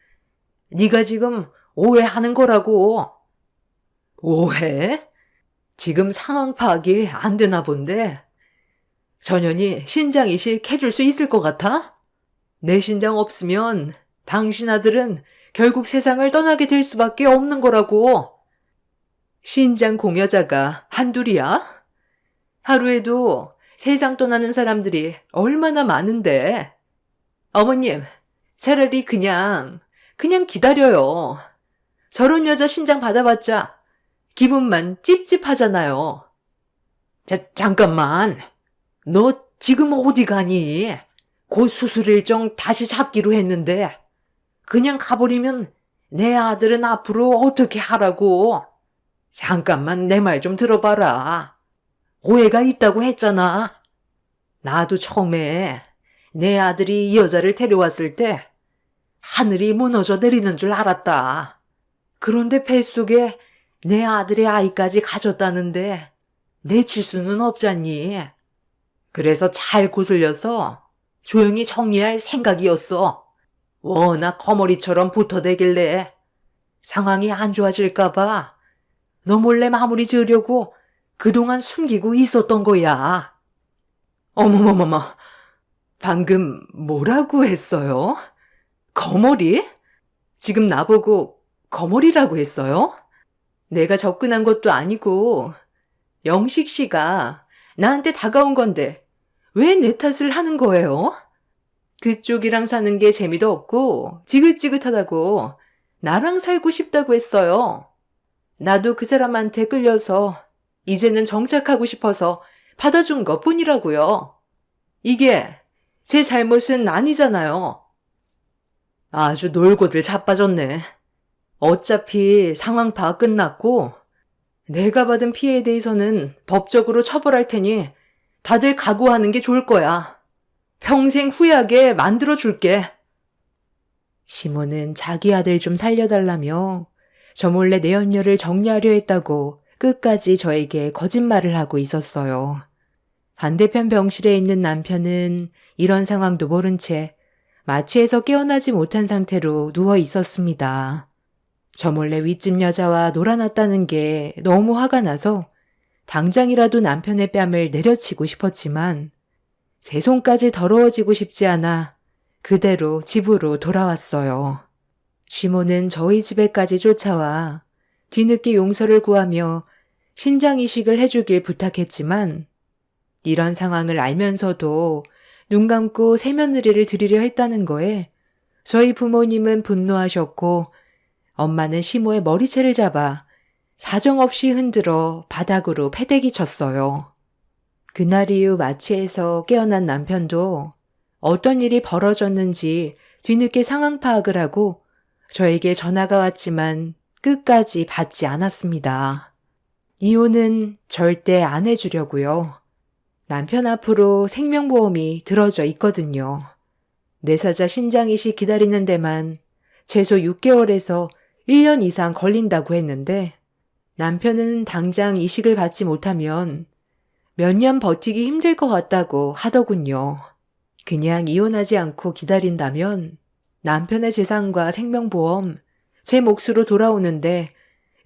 네가 지금 오해하는 거라고. 오해? 지금 상황 파악이 안 되나 본데. 전현이 신장 이식 해줄 수 있을 것 같아? 내 신장 없으면 당신 아들은 결국 세상을 떠나게 될 수밖에 없는 거라고. 신장 공여자가 한둘이야? 하루에도 세상 떠나는 사람들이 얼마나 많은데. 어머님, 차라리 그냥 기다려요. 저런 여자 신장 받아봤자 기분만 찝찝하잖아요. 잠깐만. 너 지금 어디 가니? 곧 수술 일정 다시 잡기로 했는데 그냥 가버리면 내 아들은 앞으로 어떻게 하라고. 잠깐만 내 말 좀 들어봐라. 오해가 있다고 했잖아. 나도 처음에 내 아들이 이 여자를 데려왔을 때 하늘이 무너져 내리는 줄 알았다. 그런데 뱃속에 내 아들의 아이까지 가졌다는데 내칠 수는 없잖니. 그래서 잘 거슬려서 조용히 정리할 생각이었어. 워낙 거머리처럼 붙어대길래 상황이 안 좋아질까봐 너 몰래 마무리 지으려고 그동안 숨기고 있었던 거야. 어머머머머, 방금 뭐라고 했어요? 거머리? 지금 나보고 거머리라고 했어요? 내가 접근한 것도 아니고 영식 씨가 나한테 다가온 건데 왜 내 탓을 하는 거예요? 그쪽이랑 사는 게 재미도 없고 지긋지긋하다고 나랑 살고 싶다고 했어요. 나도 그 사람한테 끌려서 이제는 정착하고 싶어서 받아준 것뿐이라고요. 이게 제 잘못은 아니잖아요. 아주 놀고들 자빠졌네. 어차피 상황 파악 끝났고 내가 받은 피해에 대해서는 법적으로 처벌할 테니 다들 각오하는 게 좋을 거야. 평생 후회하게 만들어줄게. 시몬은 자기 아들 좀 살려달라며 저 몰래 내연녀를 정리하려 했다고 끝까지 저에게 거짓말을 하고 있었어요. 반대편 병실에 있는 남편은 이런 상황도 모른 채 마취에서 깨어나지 못한 상태로 누워 있었습니다. 저 몰래 윗집 여자와 놀아났다는 게 너무 화가 나서 당장이라도 남편의 뺨을 내려치고 싶었지만 제 손까지 더러워지고 싶지 않아 그대로 집으로 돌아왔어요. 시몬은 저희 집에까지 쫓아와 뒤늦게 용서를 구하며 신장 이식을 해주길 부탁했지만 이런 상황을 알면서도 눈 감고 새며느리를 드리려 했다는 거에 저희 부모님은 분노하셨고 엄마는 시모의 머리채를 잡아 사정없이 흔들어 바닥으로 패대기 쳤어요. 그날 이후 마취에서 깨어난 남편도 어떤 일이 벌어졌는지 뒤늦게 상황 파악을 하고 저에게 전화가 왔지만 끝까지 받지 않았습니다. 이혼은 절대 안 해주려고요. 남편 앞으로 생명보험이 들어져 있거든요. 뇌사자 신장이식 기다리는 데만 최소 6개월에서 1년 이상 걸린다고 했는데 남편은 당장 이식을 받지 못하면 몇 년 버티기 힘들 것 같다고 하더군요. 그냥 이혼하지 않고 기다린다면 남편의 재산과 생명보험 제 몫으로 돌아오는데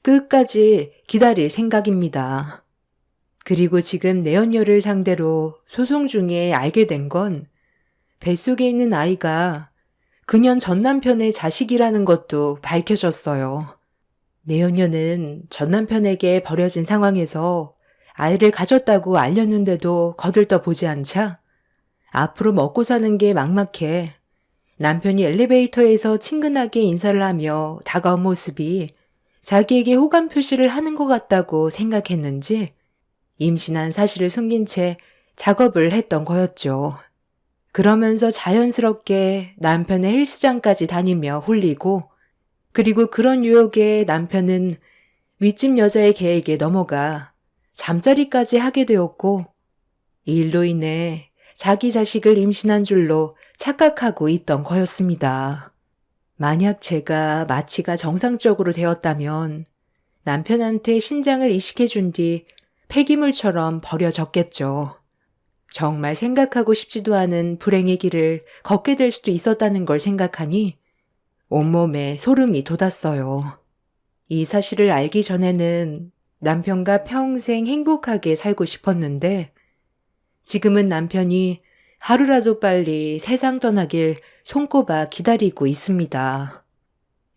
끝까지 기다릴 생각입니다. 그리고 지금 내연녀를 상대로 소송 중에 알게 된 건 뱃속에 있는 아이가 그년 전 남편의 자식이라는 것도 밝혀졌어요. 내연녀는 전 남편에게 버려진 상황에서 아이를 가졌다고 알렸는데도 거들떠 보지 않자 앞으로 먹고 사는 게 막막해 남편이 엘리베이터에서 친근하게 인사를 하며 다가온 모습이 자기에게 호감 표시를 하는 것 같다고 생각했는지 임신한 사실을 숨긴 채 작업을 했던 거였죠. 그러면서 자연스럽게 남편의 헬스장까지 다니며 홀리고 그리고 그런 유혹에 남편은 윗집 여자의 계획에 넘어가 잠자리까지 하게 되었고 이 일로 인해 자기 자식을 임신한 줄로 착각하고 있던 거였습니다. 만약 제가 마취가 정상적으로 되었다면 남편한테 신장을 이식해준 뒤 폐기물처럼 버려졌겠죠. 정말 생각하고 싶지도 않은 불행의 길을 걷게 될 수도 있었다는 걸 생각하니 온몸에 소름이 돋았어요. 이 사실을 알기 전에는 남편과 평생 행복하게 살고 싶었는데 지금은 남편이 하루라도 빨리 세상 떠나길 손꼽아 기다리고 있습니다.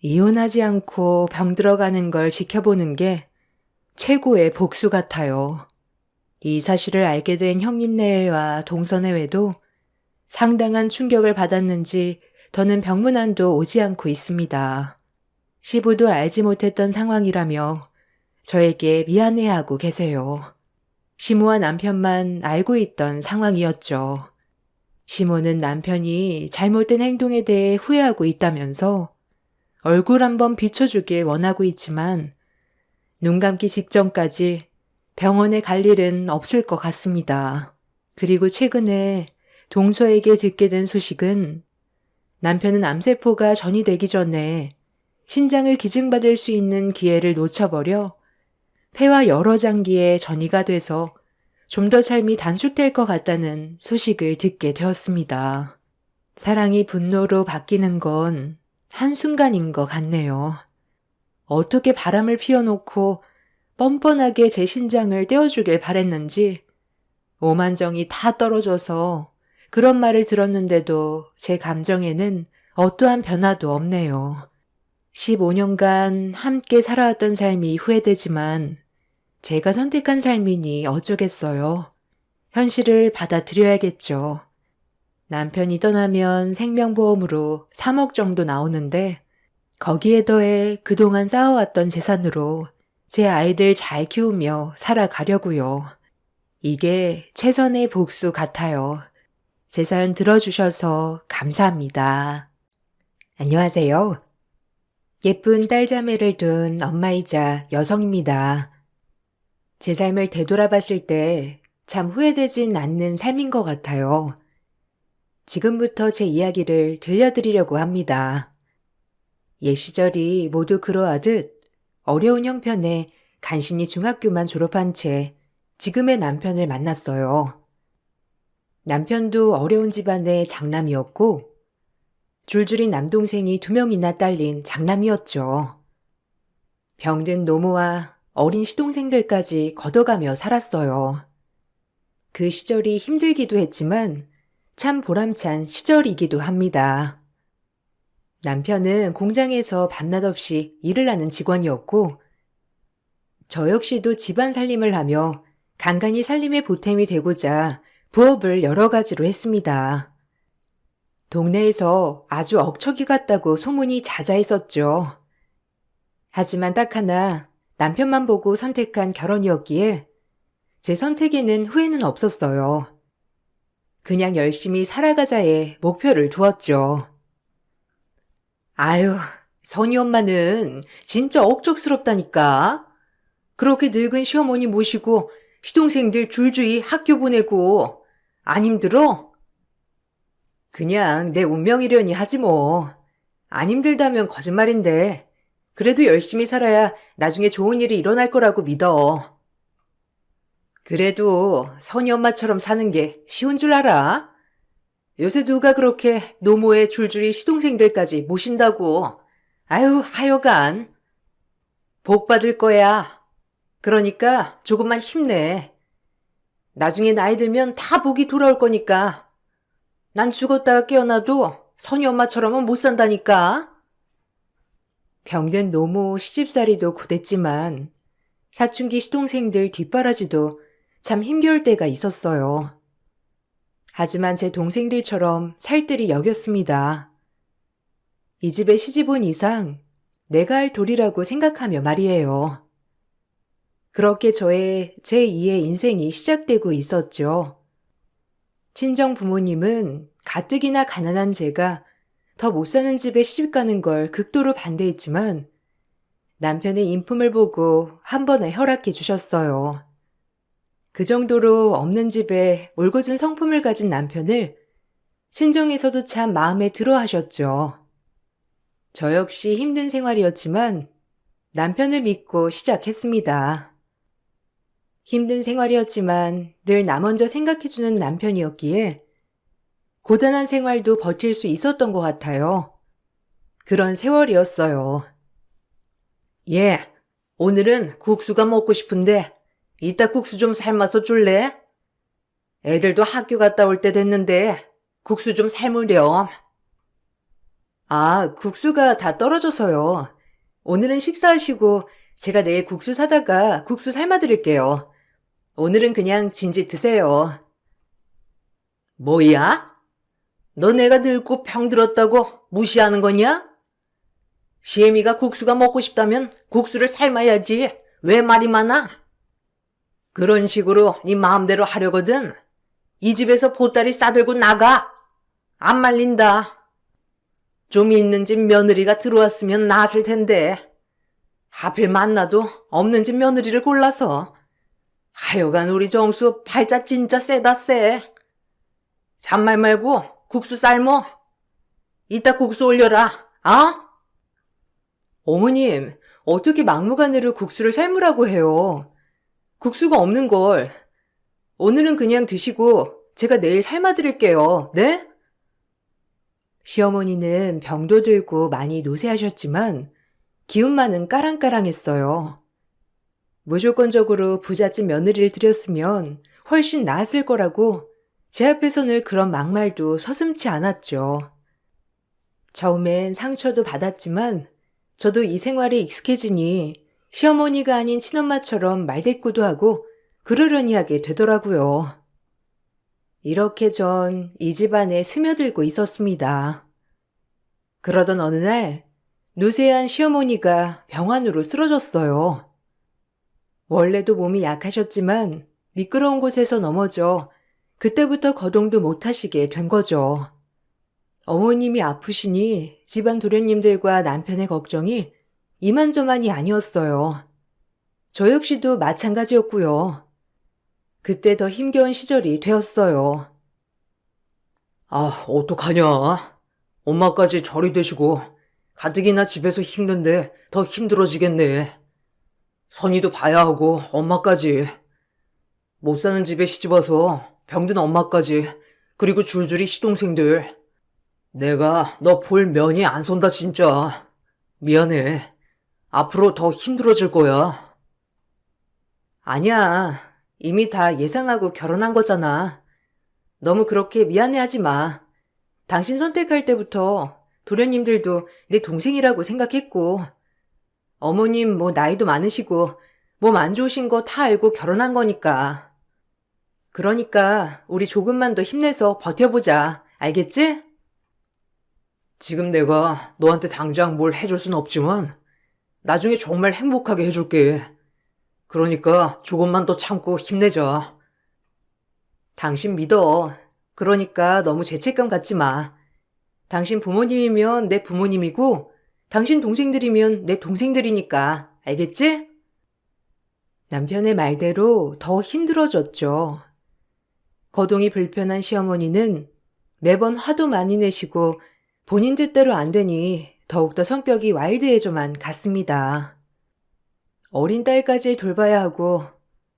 이혼하지 않고 병들어가는 걸 지켜보는 게 최고의 복수 같아요. 이 사실을 알게 된 형님네외와 동서내외도 상당한 충격을 받았는지 더는 병문안도 오지 않고 있습니다. 시부도 알지 못했던 상황이라며 저에게 미안해하고 계세요. 시모와 남편만 알고 있던 상황이었죠. 시모는 남편이 잘못된 행동에 대해 후회하고 있다면서 얼굴 한번 비춰주길 원하고 있지만 눈 감기 직전까지 병원에 갈 일은 없을 것 같습니다. 그리고 최근에 동서에게 듣게 된 소식은 남편은 암세포가 전이되기 전에 신장을 기증받을 수 있는 기회를 놓쳐버려 폐와 여러 장기에 전이가 돼서 좀 더 삶이 단축될 것 같다는 소식을 듣게 되었습니다. 사랑이 분노로 바뀌는 건 한순간인 것 같네요. 어떻게 바람을 피워놓고 뻔뻔하게 제 신장을 떼어주길 바랬는지 오만정이 다 떨어져서 그런 말을 들었는데도 제 감정에는 어떠한 변화도 없네요. 15년간 함께 살아왔던 삶이 후회되지만 제가 선택한 삶이니 어쩌겠어요. 현실을 받아들여야겠죠. 남편이 떠나면 생명보험으로 3억 정도 나오는데 거기에 더해 그동안 쌓아왔던 재산으로 제 아이들 잘 키우며 살아가려고요. 이게 최선의 복수 같아요. 제 사연 들어주셔서 감사합니다. 안녕하세요. 예쁜 딸자매를 둔 엄마이자 여성입니다. 제 삶을 되돌아봤을 때 참 후회되진 않는 삶인 것 같아요. 지금부터 제 이야기를 들려드리려고 합니다. 옛 시절이 모두 그러하듯 어려운 형편에 간신히 중학교만 졸업한 채 지금의 남편을 만났어요. 남편도 어려운 집안의 장남이었고 줄줄이 남동생이 2명이나 딸린 장남이었죠. 병든 노모와 어린 시동생들까지 걷어가며 살았어요. 그 시절이 힘들기도 했지만 참 보람찬 시절이기도 합니다. 남편은 공장에서 밤낮 없이 일을 하는 직원이었고 저 역시도 집안 살림을 하며 간간히 살림의 보탬이 되고자 부업을 여러 가지로 했습니다. 동네에서 아주 억척이 같다고 소문이 자자했었죠. 하지만 딱 하나 남편만 보고 선택한 결혼이었기에 제 선택에는 후회는 없었어요. 그냥 열심히 살아가자에 목표를 두었죠. 아유, 선희 엄마는 진짜 억척스럽다니까. 그렇게 늙은 시어머니 모시고 시동생들 줄줄이 학교 보내고 안 힘들어? 그냥 내 운명이려니 하지 뭐. 안 힘들다면 거짓말인데 그래도 열심히 살아야 나중에 좋은 일이 일어날 거라고 믿어. 그래도 선희 엄마처럼 사는 게 쉬운 줄 알아? 요새 누가 그렇게 노모에 줄줄이 시동생들까지 모신다고. 아유, 하여간. 복 받을 거야. 그러니까 조금만 힘내. 나중에 나이 들면 다 복이 돌아올 거니까. 난 죽었다가 깨어나도 선희 엄마처럼은 못 산다니까. 병든 노모 시집살이도 고됐지만 사춘기 시동생들 뒷바라지도 참 힘겨울 때가 있었어요. 하지만 제 동생들처럼 살뜰히 여겼습니다. 이 집에 시집 온 이상 내가 할 도리라고 생각하며 말이에요. 그렇게 저의 제2의 인생이 시작되고 있었죠. 친정 부모님은 가뜩이나 가난한 제가 더 못 사는 집에 시집 가는 걸 극도로 반대했지만 남편의 인품을 보고 한 번에 허락해 주셨어요. 그 정도로 없는 집에 올곧은 성품을 가진 남편을 친정에서도 참 마음에 들어 하셨죠. 저 역시 힘든 생활이었지만 남편을 믿고 시작했습니다. 힘든 생활이었지만 늘 나 먼저 생각해주는 남편이었기에 고단한 생활도 버틸 수 있었던 것 같아요. 그런 세월이었어요. 예, 오늘은 국수가 먹고 싶은데 이따 국수 좀 삶아서 줄래? 애들도 학교 갔다 올 때 됐는데 국수 좀 삶으렴. 아, 국수가 다 떨어져서요. 오늘은 식사하시고 제가 내일 국수 사다가 국수 삶아드릴게요. 오늘은 그냥 진지 드세요. 뭐야? 너 내가 늙고 병들었다고 무시하는 거냐? 시애미가 국수가 먹고 싶다면 국수를 삶아야지. 왜 말이 많아? 그런 식으로 네 마음대로 하려거든. 이 집에서 보따리 싸들고 나가. 안 말린다. 좀 있는 집 며느리가 들어왔으면 나았을 텐데. 하필 만나도 없는 집 며느리를 골라서. 하여간 우리 정수 팔자 진짜 세다 세. 잔말 말고 국수 삶어. 이따 국수 올려라. 아? 어머님, 어떻게 막무가내로 국수를 삶으라고 해요. 국수가 없는 걸. 오늘은 그냥 드시고 제가 내일 삶아드릴게요. 네? 시어머니는 병도 들고 많이 노쇠하셨지만 기운만은 까랑까랑했어요. 무조건적으로 부잣집 며느리를 들였으면 훨씬 나았을 거라고 제 앞에서 늘 그런 막말도 서슴지 않았죠. 처음엔 상처도 받았지만 저도 이 생활에 익숙해지니 시어머니가 아닌 친엄마처럼 말대꾸도 하고 그러려니 하게 되더라고요. 이렇게 전 이 집안에 스며들고 있었습니다. 그러던 어느 날 노쇠한 시어머니가 병환으로 쓰러졌어요. 원래도 몸이 약하셨지만 미끄러운 곳에서 넘어져 그때부터 거동도 못하시게 된 거죠. 어머님이 아프시니 집안 도련님들과 남편의 걱정이 이만저만이 아니었어요. 저 역시도 마찬가지였고요. 그때 더 힘겨운 시절이 되었어요. 아, 어떡하냐. 엄마까지 절이 되시고 가뜩이나 집에서 힘든데 더 힘들어지겠네. 선이도 봐야 하고 엄마까지. 못 사는 집에 시집와서 병든 엄마까지, 그리고 줄줄이 시동생들. 내가 너 볼 면이 안 손다 진짜. 미안해. 앞으로 더 힘들어질 거야. 아니야. 이미 다 예상하고 결혼한 거잖아. 너무 그렇게 미안해하지 마. 당신 선택할 때부터 도련님들도 내 동생이라고 생각했고, 어머님 뭐 나이도 많으시고 몸 안 좋으신 거 다 알고 결혼한 거니까. 그러니까 우리 조금만 더 힘내서 버텨보자. 알겠지? 지금 내가 너한테 당장 뭘 해줄 순 없지만 나중에 정말 행복하게 해줄게. 그러니까 조금만 더 참고 힘내자. 당신 믿어. 그러니까 너무 죄책감 갖지 마. 당신 부모님이면 내 부모님이고 당신 동생들이면 내 동생들이니까. 알겠지? 남편의 말대로 더 힘들어졌죠. 거동이 불편한 시어머니는 매번 화도 많이 내시고 본인 뜻대로 안 되니 더욱더 성격이 와일드해져만 갔습니다. 어린 딸까지 돌봐야 하고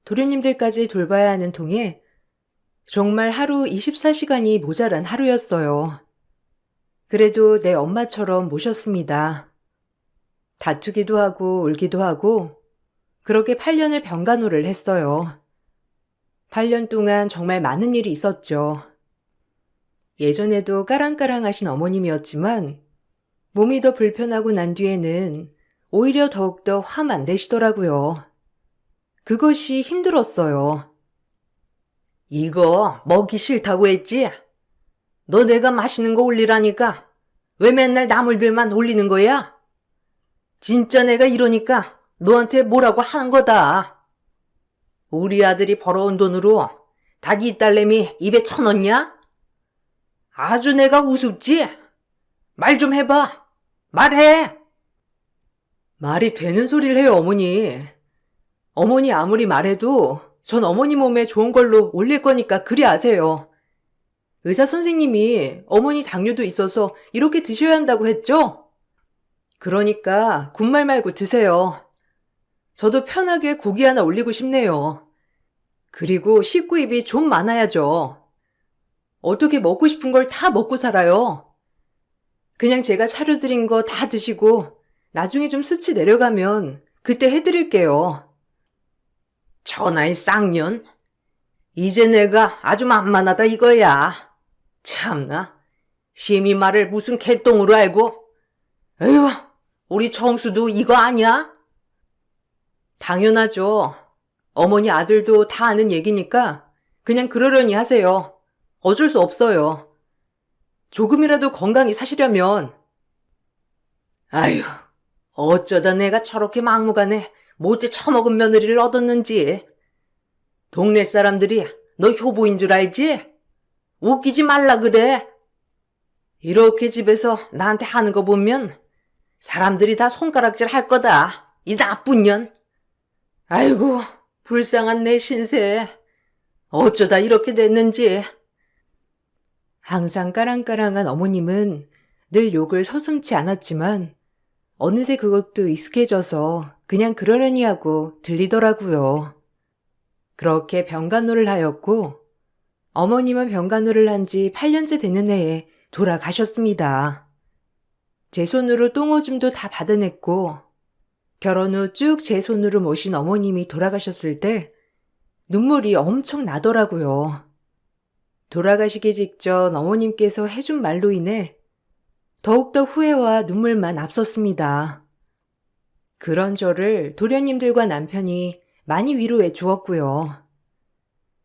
도련님들까지 돌봐야 하는 통에 정말 하루 24시간이 모자란 하루였어요. 그래도 내 엄마처럼 모셨습니다. 다투기도 하고 울기도 하고 그렇게 8년을 병간호를 했어요. 8년 동안 정말 많은 일이 있었죠. 예전에도 까랑까랑하신 어머님이었지만 몸이 더 불편하고 난 뒤에는 오히려 더욱더 화만 내시더라고요. 그것이 힘들었어요. 이거 먹기 싫다고 했지? 너 내가 맛있는 거 올리라니까 왜 맨날 나물들만 올리는 거야? 진짜 내가 이러니까 너한테 뭐라고 하는 거다. 우리 아들이 벌어온 돈으로 닭이 딸내미 입에 쳐넣냐? 아주 내가 우습지? 말 좀 해봐. 말해. 말이 되는 소리를 해요, 어머니. 어머니 아무리 말해도 전 어머니 몸에 좋은 걸로 올릴 거니까 그리 아세요. 의사 선생님이 어머니 당뇨도 있어서 이렇게 드셔야 한다고 했죠? 그러니까 군말 말고 드세요. 저도 편하게 고기 하나 올리고 싶네요. 그리고 식구입이 좀 많아야죠. 어떻게 먹고 싶은 걸 다 먹고 살아요. 그냥 제가 차려드린 거 다 드시고 나중에 좀 수치 내려가면 그때 해드릴게요. 천하의 쌍년. 이제 내가 아주 만만하다 이거야. 참나. 심이 말을 무슨 개똥으로 알고. 에휴, 우리 정수도 이거 아니야? 당연하죠. 어머니 아들도 다 아는 얘기니까 그냥 그러려니 하세요. 어쩔 수 없어요. 조금이라도 건강히 사시려면. 아휴, 어쩌다 내가 저렇게 막무가내 못돼 처먹은 며느리를 얻었는지. 동네 사람들이 너 효부인 줄 알지? 웃기지 말라 그래. 이렇게 집에서 나한테 하는 거 보면 사람들이 다 손가락질 할 거다. 이 나쁜 년. 아이고, 불쌍한 내 신세. 어쩌다 이렇게 됐는지. 항상 까랑까랑한 어머님은 늘 욕을 서슴지 않았지만 어느새 그것도 익숙해져서 그냥 그러려니 하고 들리더라고요. 그렇게 병간호를 하였고 어머님은 병간호를 한 지 8년째 되는 해에 돌아가셨습니다. 제 손으로 똥오줌도 다 받아냈고 결혼 후 쭉 제 손으로 모신 어머님이 돌아가셨을 때 눈물이 엄청 나더라고요. 돌아가시기 직전 어머님께서 해준 말로 인해 더욱더 후회와 눈물만 앞섰습니다. 그런 저를 도련님들과 남편이 많이 위로해 주었고요.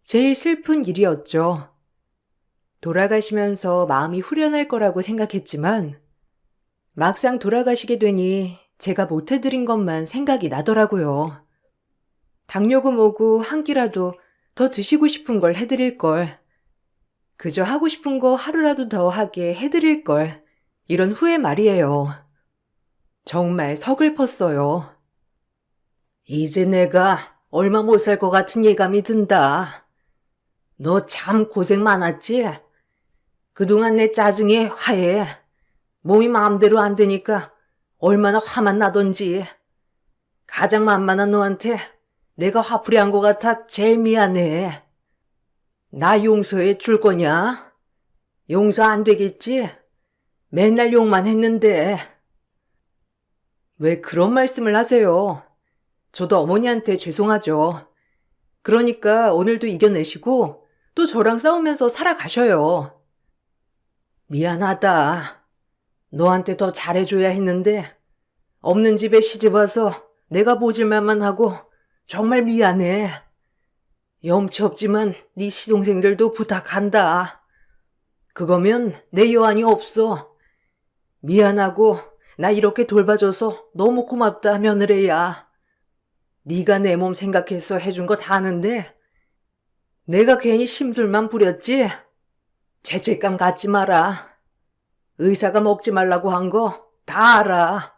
제일 슬픈 일이었죠. 돌아가시면서 마음이 후련할 거라고 생각했지만 막상 돌아가시게 되니 제가 못해드린 것만 생각이 나더라고요. 당뇨고 뭐고 한 끼라도 더 드시고 싶은 걸 해드릴 걸. 그저 하고 싶은 거 하루라도 더 하게 해드릴 걸. 이런 후회 말이에요. 정말 서글펐어요. 이제 내가 얼마 못 살 것 같은 예감이 든다. 너 참 고생 많았지? 그동안 내 짜증에 화해. 몸이 마음대로 안 되니까 얼마나 화만 나던지. 가장 만만한 너한테 내가 화풀이 한 것 같아 제일 미안해. 나 용서해 줄 거냐? 용서 안 되겠지? 맨날 욕만 했는데. 왜 그런 말씀을 하세요? 저도 어머니한테 죄송하죠. 그러니까 오늘도 이겨내시고 또 저랑 싸우면서 살아가셔요. 미안하다. 너한테 더 잘해줘야 했는데 없는 집에 시집와서 내가 보질만만 하고 정말 미안해. 염치 없지만 네 시동생들도 부탁한다. 그거면 내 여한이 없어. 미안하고 나 이렇게 돌봐줘서 너무 고맙다 며느리야. 네가 내 몸 생각해서 해준 거 다 아는데 내가 괜히 심술만 부렸지? 죄책감 갖지 마라. 의사가 먹지 말라고 한 거 다 알아.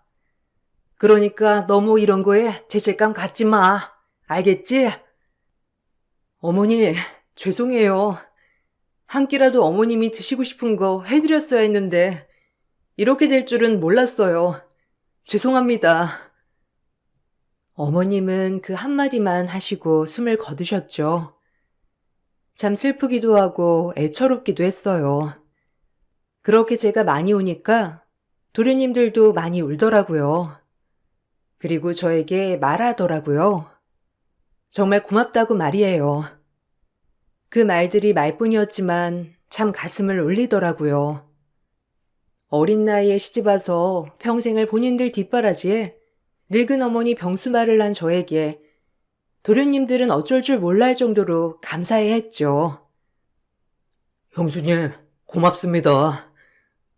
그러니까 너무 이런 거에 죄책감 갖지 마. 알겠지? 어머니, 죄송해요. 한 끼라도 어머님이 드시고 싶은 거 해드렸어야 했는데 이렇게 될 줄은 몰랐어요. 죄송합니다. 어머님은 그 한마디만 하시고 숨을 거두셨죠. 참 슬프기도 하고 애처롭기도 했어요. 그렇게 제가 많이 우니까 도련님들도 많이 울더라고요. 그리고 저에게 말하더라고요. 정말 고맙다고 말이에요. 그 말들이 말뿐이었지만 참 가슴을 울리더라고요. 어린 나이에 시집와서 평생을 본인들 뒷바라지에 늙은 어머니 병수말을 한 저에게 도련님들은 어쩔 줄 몰라 할 정도로 감사해 했죠. 형수님, 고맙습니다.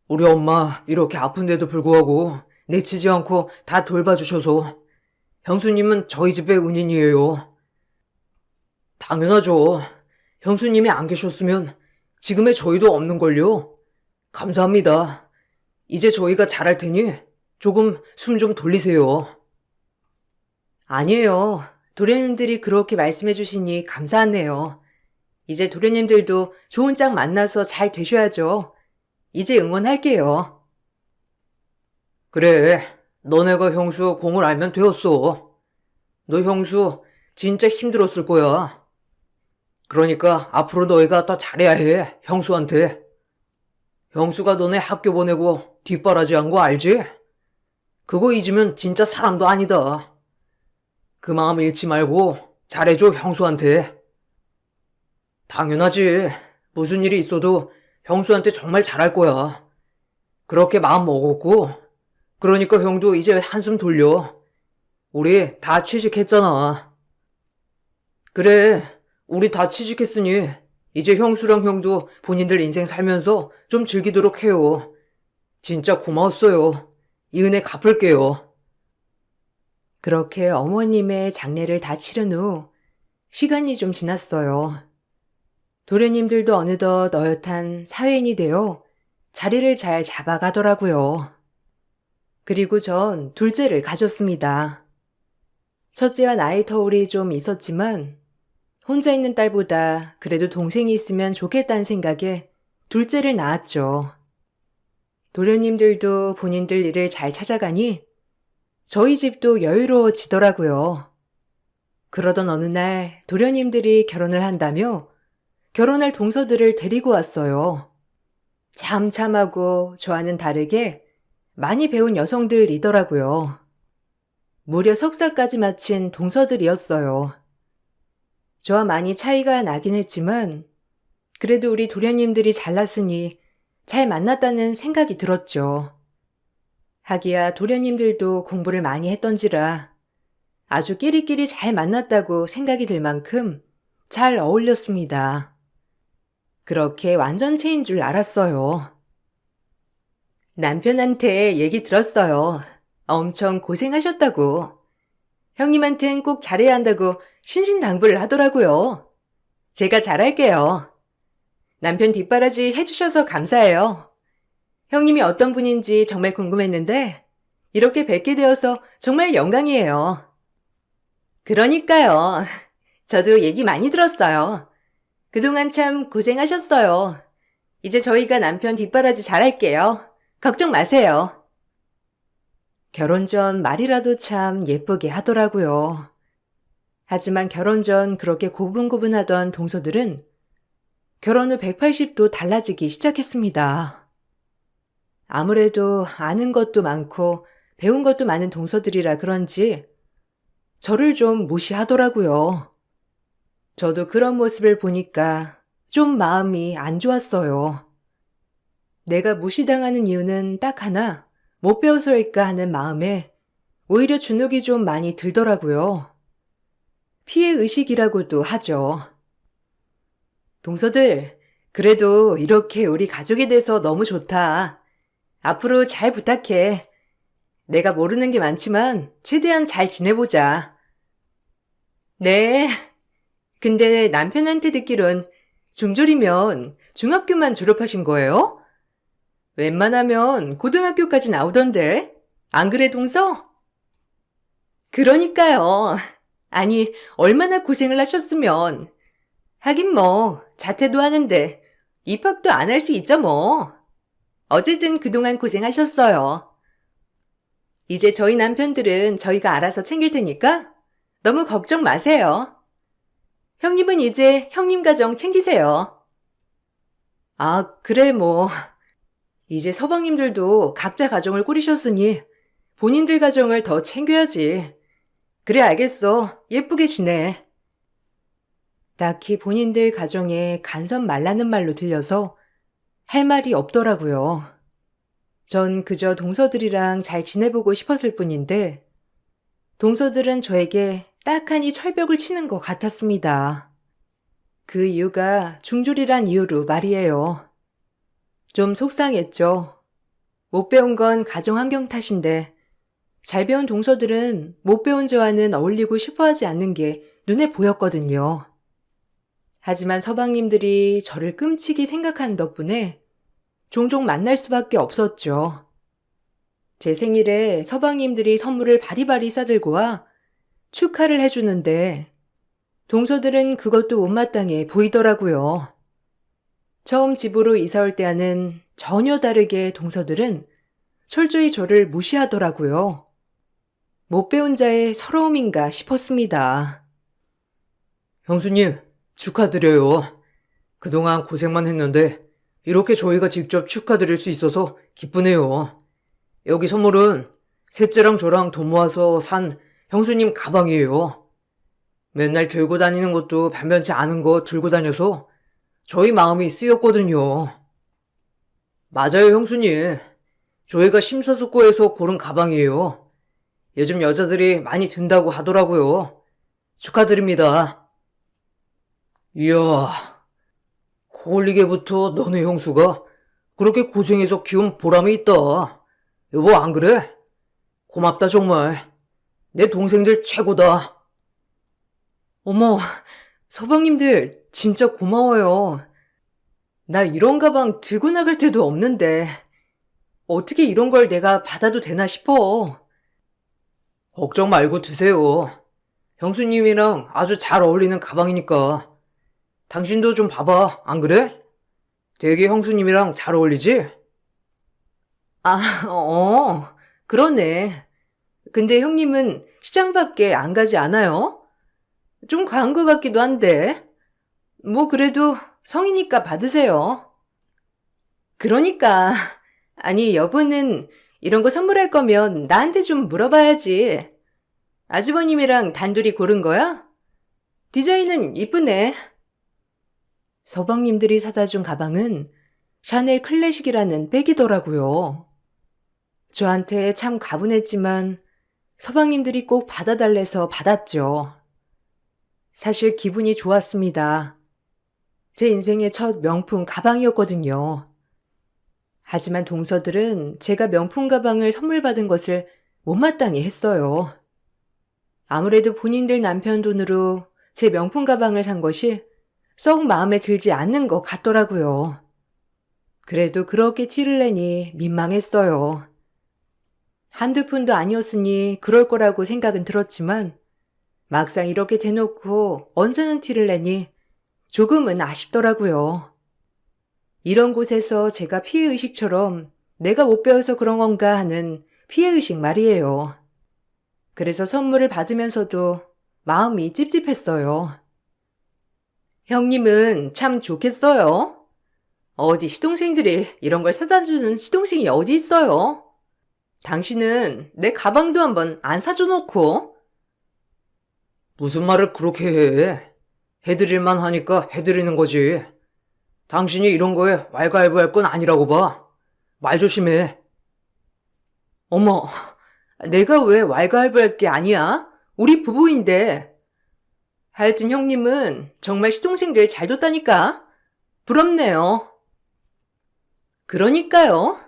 우리 엄마 이렇게 아픈데도 불구하고 내치지 않고 다 돌봐주셔서 형수님은 저희 집의 은인이에요. 당연하죠. 형수님이 안 계셨으면 지금의 저희도 없는걸요. 감사합니다. 이제 저희가 잘할 테니 조금 숨 좀 돌리세요. 아니에요. 도련님들이 그렇게 말씀해 주시니 감사하네요. 이제 도련님들도 좋은 짝 만나서 잘 되셔야죠. 이제 응원할게요. 그래, 너네가 형수 공을 알면 되었어. 너 형수 진짜 힘들었을 거야. 그러니까 앞으로 너희가 더 잘해야 해, 형수한테. 형수가 너네 학교 보내고 뒷바라지 한 거 알지? 그거 잊으면 진짜 사람도 아니다. 그 마음 잃지 말고 잘해줘, 형수한테. 당연하지. 무슨 일이 있어도 형수한테 정말 잘할 거야. 그렇게 마음 먹었고, 그러니까 형도 이제 한숨 돌려. 우리 다 취직했잖아. 그래, 우리 다 취직했으니 이제 형수랑 형도 본인들 인생 살면서 좀 즐기도록 해요. 진짜 고마웠어요. 이 은혜 갚을게요. 그렇게 어머님의 장례를 다 치른 후 시간이 좀 지났어요. 도련님들도 어느덧 어엿한 사회인이 되어 자리를 잘 잡아가더라고요. 그리고 전 둘째를 가졌습니다. 첫째와 나이 터울이 좀 있었지만 혼자 있는 딸보다 그래도 동생이 있으면 좋겠다는 생각에 둘째를 낳았죠. 도련님들도 본인들 일을 잘 찾아가니 저희 집도 여유로워지더라고요. 그러던 어느 날 도련님들이 결혼을 한다며 결혼할 동서들을 데리고 왔어요. 참참하고 저와는 다르게 많이 배운 여성들이더라고요. 무려 석사까지 마친 동서들이었어요. 저와 많이 차이가 나긴 했지만 그래도 우리 도련님들이 잘났으니 잘 만났다는 생각이 들었죠. 하기야 도련님들도 공부를 많이 했던지라 아주 끼리끼리 잘 만났다고 생각이 들 만큼 잘 어울렸습니다. 그렇게 완전체인 줄 알았어요. 남편한테 얘기 들었어요. 엄청 고생하셨다고. 형님한텐 꼭 잘해야 한다고 신신당부를 하더라고요. 제가 잘할게요. 남편 뒷바라지 해주셔서 감사해요. 형님이 어떤 분인지 정말 궁금했는데 이렇게 뵙게 되어서 정말 영광이에요. 그러니까요. 저도 얘기 많이 들었어요. 그동안 참 고생하셨어요. 이제 저희가 남편 뒷바라지 잘할게요. 걱정 마세요. 결혼 전 말이라도 참 예쁘게 하더라고요. 하지만 결혼 전 그렇게 고분고분하던 동서들은 결혼 후 180도 달라지기 시작했습니다. 아무래도 아는 것도 많고 배운 것도 많은 동서들이라 그런지 저를 좀 무시하더라고요. 저도 그런 모습을 보니까 좀 마음이 안 좋았어요. 내가 무시당하는 이유는 딱 하나, 못 배워서일까 하는 마음에 오히려 주눅이 좀 많이 들더라고요. 피해의식이라고도 하죠. 동서들, 그래도 이렇게 우리 가족이 돼서 너무 좋다. 앞으로 잘 부탁해. 내가 모르는 게 많지만 최대한 잘 지내보자. 네. 근데 남편한테 듣기론 중졸이면 중학교만 졸업하신 거예요? 웬만하면 고등학교까지 나오던데. 안 그래, 동서? 그러니까요. 아니, 얼마나 고생을 하셨으면. 하긴 뭐, 자퇴도 하는데 입학도 안 할 수 있죠 뭐. 어쨌든 그동안 고생하셨어요. 이제 저희 남편들은 저희가 알아서 챙길 테니까 너무 걱정 마세요. 형님은 이제 형님 가정 챙기세요. 아, 그래 뭐. 이제 서방님들도 각자 가정을 꾸리셨으니 본인들 가정을 더 챙겨야지. 그래 알겠어. 예쁘게 지내. 딱히 본인들 가정에 간섭 말라는 말로 들려서 할 말이 없더라고요. 전 그저 동서들이랑 잘 지내보고 싶었을 뿐인데 동서들은 저에게 딱하니 철벽을 치는 것 같았습니다. 그 이유가 중졸이란 이유로 말이에요. 좀 속상했죠. 못 배운 건 가정 환경 탓인데 잘 배운 동서들은 못 배운 저와는 어울리고 싶어하지 않는 게 눈에 보였거든요. 하지만 서방님들이 저를 끔찍이 생각하는 덕분에 종종 만날 수밖에 없었죠. 제 생일에 서방님들이 선물을 바리바리 싸들고 와 축하를 해주는데 동서들은 그것도 못마땅해 보이더라고요. 처음 집으로 이사 올 때와는 전혀 다르게 동서들은 철저히 저를 무시하더라고요. 못 배운 자의 서러움인가 싶었습니다. 형수님, 축하드려요. 그동안 고생만 했는데 이렇게 저희가 직접 축하드릴 수 있어서 기쁘네요. 여기 선물은 셋째랑 저랑 돈 모아서 산 형수님 가방이에요. 맨날 들고 다니는 것도 변변치 않은 거 들고 다녀서 저희 마음이 쓰였거든요. 맞아요, 형수님. 저희가 심사숙고해서 고른 가방이에요. 요즘 여자들이 많이 든다고 하더라고요. 축하드립니다. 이야, 코올리게부터 너네 형수가 그렇게 고생해서 키운 보람이 있다. 여보, 안 그래? 고맙다, 정말. 내 동생들 최고다. 어머, 서방님들 진짜 고마워요. 나 이런 가방 들고 나갈 때도 없는데 어떻게 이런 걸 내가 받아도 되나 싶어. 걱정 말고 드세요. 형수님이랑 아주 잘 어울리는 가방이니까. 당신도 좀 봐봐, 안 그래? 되게 형수님이랑 잘 어울리지? 아, 그러네. 근데 형님은 시장밖에 안 가지 않아요? 좀 과한 것 같기도 한데. 뭐 그래도 성이니까 받으세요. 그러니까. 아니, 여보는 이런 거 선물할 거면 나한테 좀 물어봐야지. 아주버님이랑 단둘이 고른 거야? 디자인은 이쁘네. 서방님들이 사다 준 가방은 샤넬 클래식이라는 백이더라고요. 저한테 참 가분했지만 서방님들이 꼭 받아달래서 받았죠. 사실 기분이 좋았습니다. 제 인생의 첫 명품 가방이었거든요. 하지만 동서들은 제가 명품 가방을 선물 받은 것을 못마땅히 했어요. 아무래도 본인들 남편 돈으로 제 명품 가방을 산 것이 썩 마음에 들지 않는 것 같더라고요. 그래도 그렇게 티를 내니 민망했어요. 한두 푼도 아니었으니 그럴 거라고 생각은 들었지만 막상 이렇게 대놓고 언짢은 티를 내니 조금은 아쉽더라고요. 이런 곳에서 제가 피해의식처럼 내가 못 배워서 그런 건가 하는 피해의식 말이에요. 그래서 선물을 받으면서도 마음이 찝찝했어요. 형님은 참 좋겠어요. 어디 시동생들이 이런 걸 사다 주는 시동생이 어디 있어요? 당신은 내 가방도 한번 안 사줘 놓고. 무슨 말을 그렇게 해? 해드릴만 하니까 해드리는 거지. 당신이 이런 거에 왈가왈부할 건 아니라고 봐. 말 조심해. 어머, 내가 왜 왈가왈부할 게 아니야? 우리 부부인데. 하여튼 형님은 정말 시동생들 잘 뒀다니까. 부럽네요. 그러니까요.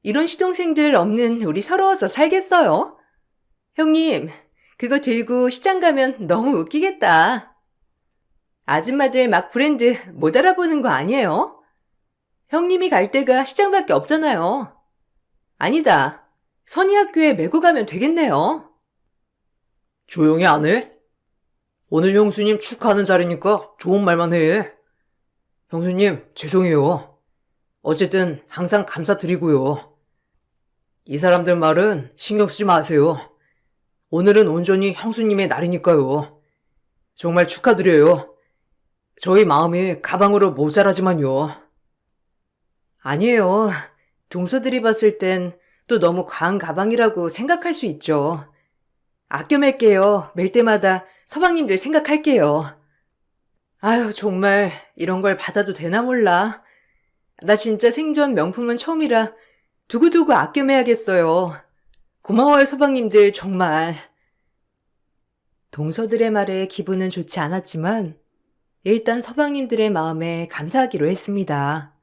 이런 시동생들 없는 우리 서러워서 살겠어요. 형님, 그거 들고 시장 가면 너무 웃기겠다. 아줌마들 막 브랜드 못 알아보는 거 아니에요? 형님이 갈 데가 시장밖에 없잖아요. 아니다. 선의학교에 메고 가면 되겠네요. 조용히 안 해? 오늘 형수님 축하하는 자리니까 좋은 말만 해. 형수님, 죄송해요. 어쨌든 항상 감사드리고요. 이 사람들 말은 신경 쓰지 마세요. 오늘은 온전히 형수님의 날이니까요. 정말 축하드려요. 저희 마음이 가방으로 모자라지만요. 아니에요. 동서들이 봤을 땐 또 너무 과한 가방이라고 생각할 수 있죠. 아껴 맬게요. 맬 때마다 서방님들 생각할게요. 아유, 정말 이런 걸 받아도 되나 몰라. 나 진짜 생전 명품은 처음이라 두고두고 아껴 매야겠어요. 고마워요, 서방님들 정말. 동서들의 말에 기분은 좋지 않았지만 일단 서방님들의 마음에 감사하기로 했습니다.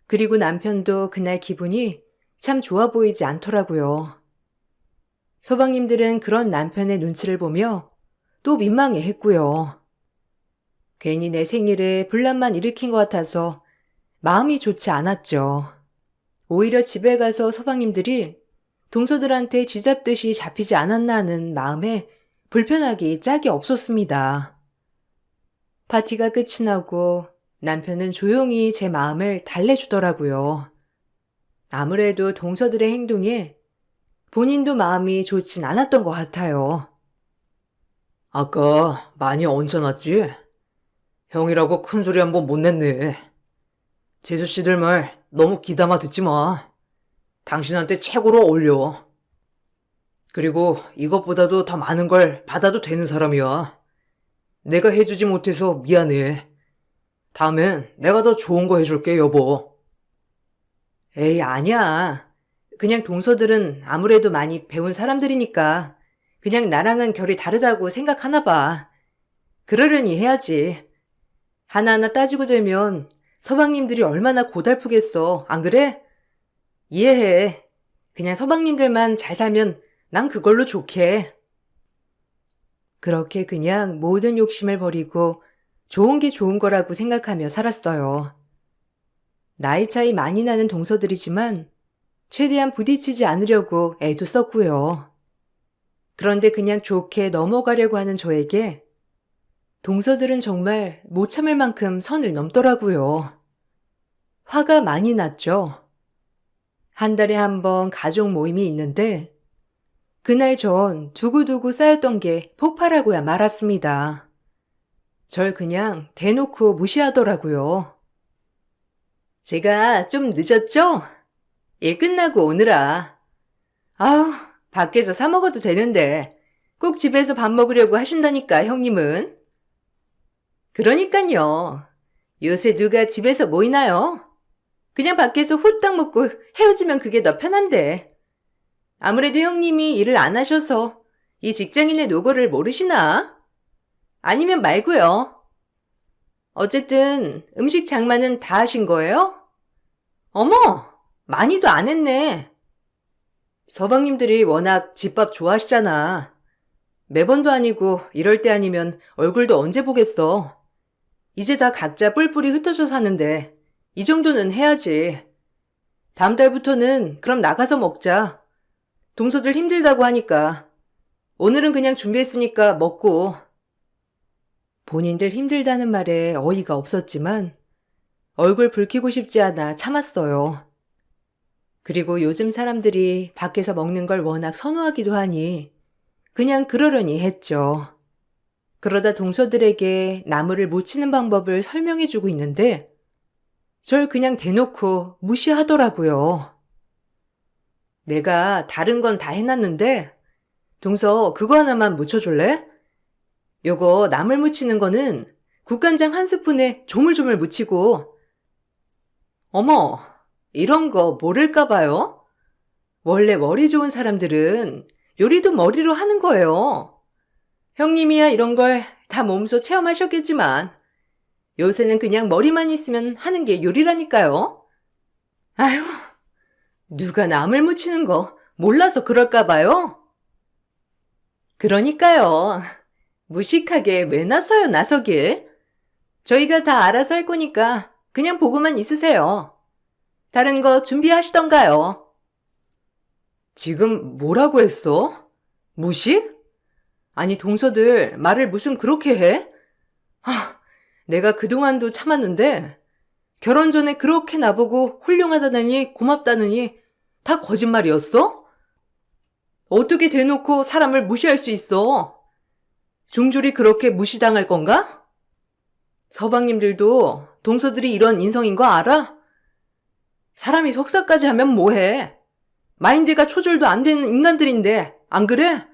그리고 남편도 그날 기분이 참 좋아 보이지 않더라고요. 서방님들은 그런 남편의 눈치를 보며 또 민망해 했고요. 괜히 내 생일에 분란만 일으킨 것 같아서 마음이 좋지 않았죠. 오히려 집에 가서 서방님들이 동서들한테 쥐잡듯이 잡히지 않았나 하는 마음에 불편하기 짝이 없었습니다. 파티가 끝이 나고 남편은 조용히 제 마음을 달래주더라고요. 아무래도 동서들의 행동에 본인도 마음이 좋진 않았던 것 같아요. 아까 많이 얹어놨지? 형이라고 큰 소리 한번 못 냈네. 재수씨들 말 너무 귀담아 듣지 마. 당신한테 최고로 어울려. 그리고 이것보다도 더 많은 걸 받아도 되는 사람이야. 내가 해주지 못해서 미안해. 다음엔 내가 더 좋은 거 해줄게, 여보. 에이, 아니야. 그냥 동서들은 아무래도 많이 배운 사람들이니까 그냥 나랑은 결이 다르다고 생각하나 봐. 그러려니 해야지. 하나하나 따지고 들면 서방님들이 얼마나 고달프겠어. 안 그래? 이해해. 그냥 서방님들만 잘 살면 난 그걸로 좋게. 그렇게 그냥 모든 욕심을 버리고 좋은 게 좋은 거라고 생각하며 살았어요. 나이 차이 많이 나는 동서들이지만 최대한 부딪히지 않으려고 애도 썼고요. 그런데 그냥 좋게 넘어가려고 하는 저에게 동서들은 정말 못 참을 만큼 선을 넘더라고요. 화가 많이 났죠. 한 달에 한 번 가족 모임이 있는데 그날 전 두고두고 쌓였던 게 폭발하고야 말았습니다. 절 그냥 대놓고 무시하더라고요. 제가 좀 늦었죠? 일 끝나고 오느라. 아우, 밖에서 사 먹어도 되는데 꼭 집에서 밥 먹으려고 하신다니까, 형님은. 그러니까요. 요새 누가 집에서 모이나요? 그냥 밖에서 후딱 먹고 헤어지면 그게 더 편한데. 아무래도 형님이 일을 안 하셔서 이 직장인의 노고를 모르시나? 아니면 말고요. 어쨌든 음식 장만은 다 하신 거예요? 어머, 많이도 안 했네. 서방님들이 워낙 집밥 좋아하시잖아. 매번도 아니고 이럴 때 아니면 얼굴도 언제 보겠어. 이제 다 각자 뿔뿔이 흩어져 사는데 이 정도는 해야지. 다음 달부터는 그럼 나가서 먹자. 동서들 힘들다고 하니까. 오늘은 그냥 준비했으니까 먹고. 본인들 힘들다는 말에 어이가 없었지만 얼굴 붉히고 싶지 않아 참았어요. 그리고 요즘 사람들이 밖에서 먹는 걸 워낙 선호하기도 하니 그냥 그러려니 했죠. 그러다 동서들에게 나무를 못 치는 방법을 설명해주고 있는데 절 그냥 대놓고 무시하더라고요. 내가 다른 건 다 해놨는데 동서 그거 하나만 묻혀줄래? 요거 나물 무치는 거는 국간장 한 스푼에 조물조물 무치고. 어머, 이런 거 모를까 봐요? 원래 머리 좋은 사람들은 요리도 머리로 하는 거예요. 형님이야 이런 걸 다 몸소 체험하셨겠지만 요새는 그냥 머리만 있으면 하는 게 요리라니까요. 아휴, 누가 나물 무치는 거 몰라서 그럴까 봐요? 그러니까요. 무식하게 왜 나서요, 나서길? 저희가 다 알아서 할 거니까 그냥 보고만 있으세요. 다른 거 준비하시던가요. 지금 뭐라고 했어? 무식? 아니, 동서들 말을 무슨 그렇게 해? 내가 그동안도 참았는데 결혼 전에 그렇게 나보고 훌륭하다느니 고맙다느니 다 거짓말이었어? 어떻게 대놓고 사람을 무시할 수 있어? 중졸이 그렇게 무시당할 건가? 서방님들도 동서들이 이런 인성인 거 알아? 사람이 석사까지 하면 뭐해? 마인드가 초절도 안 되는 인간들인데 안 그래?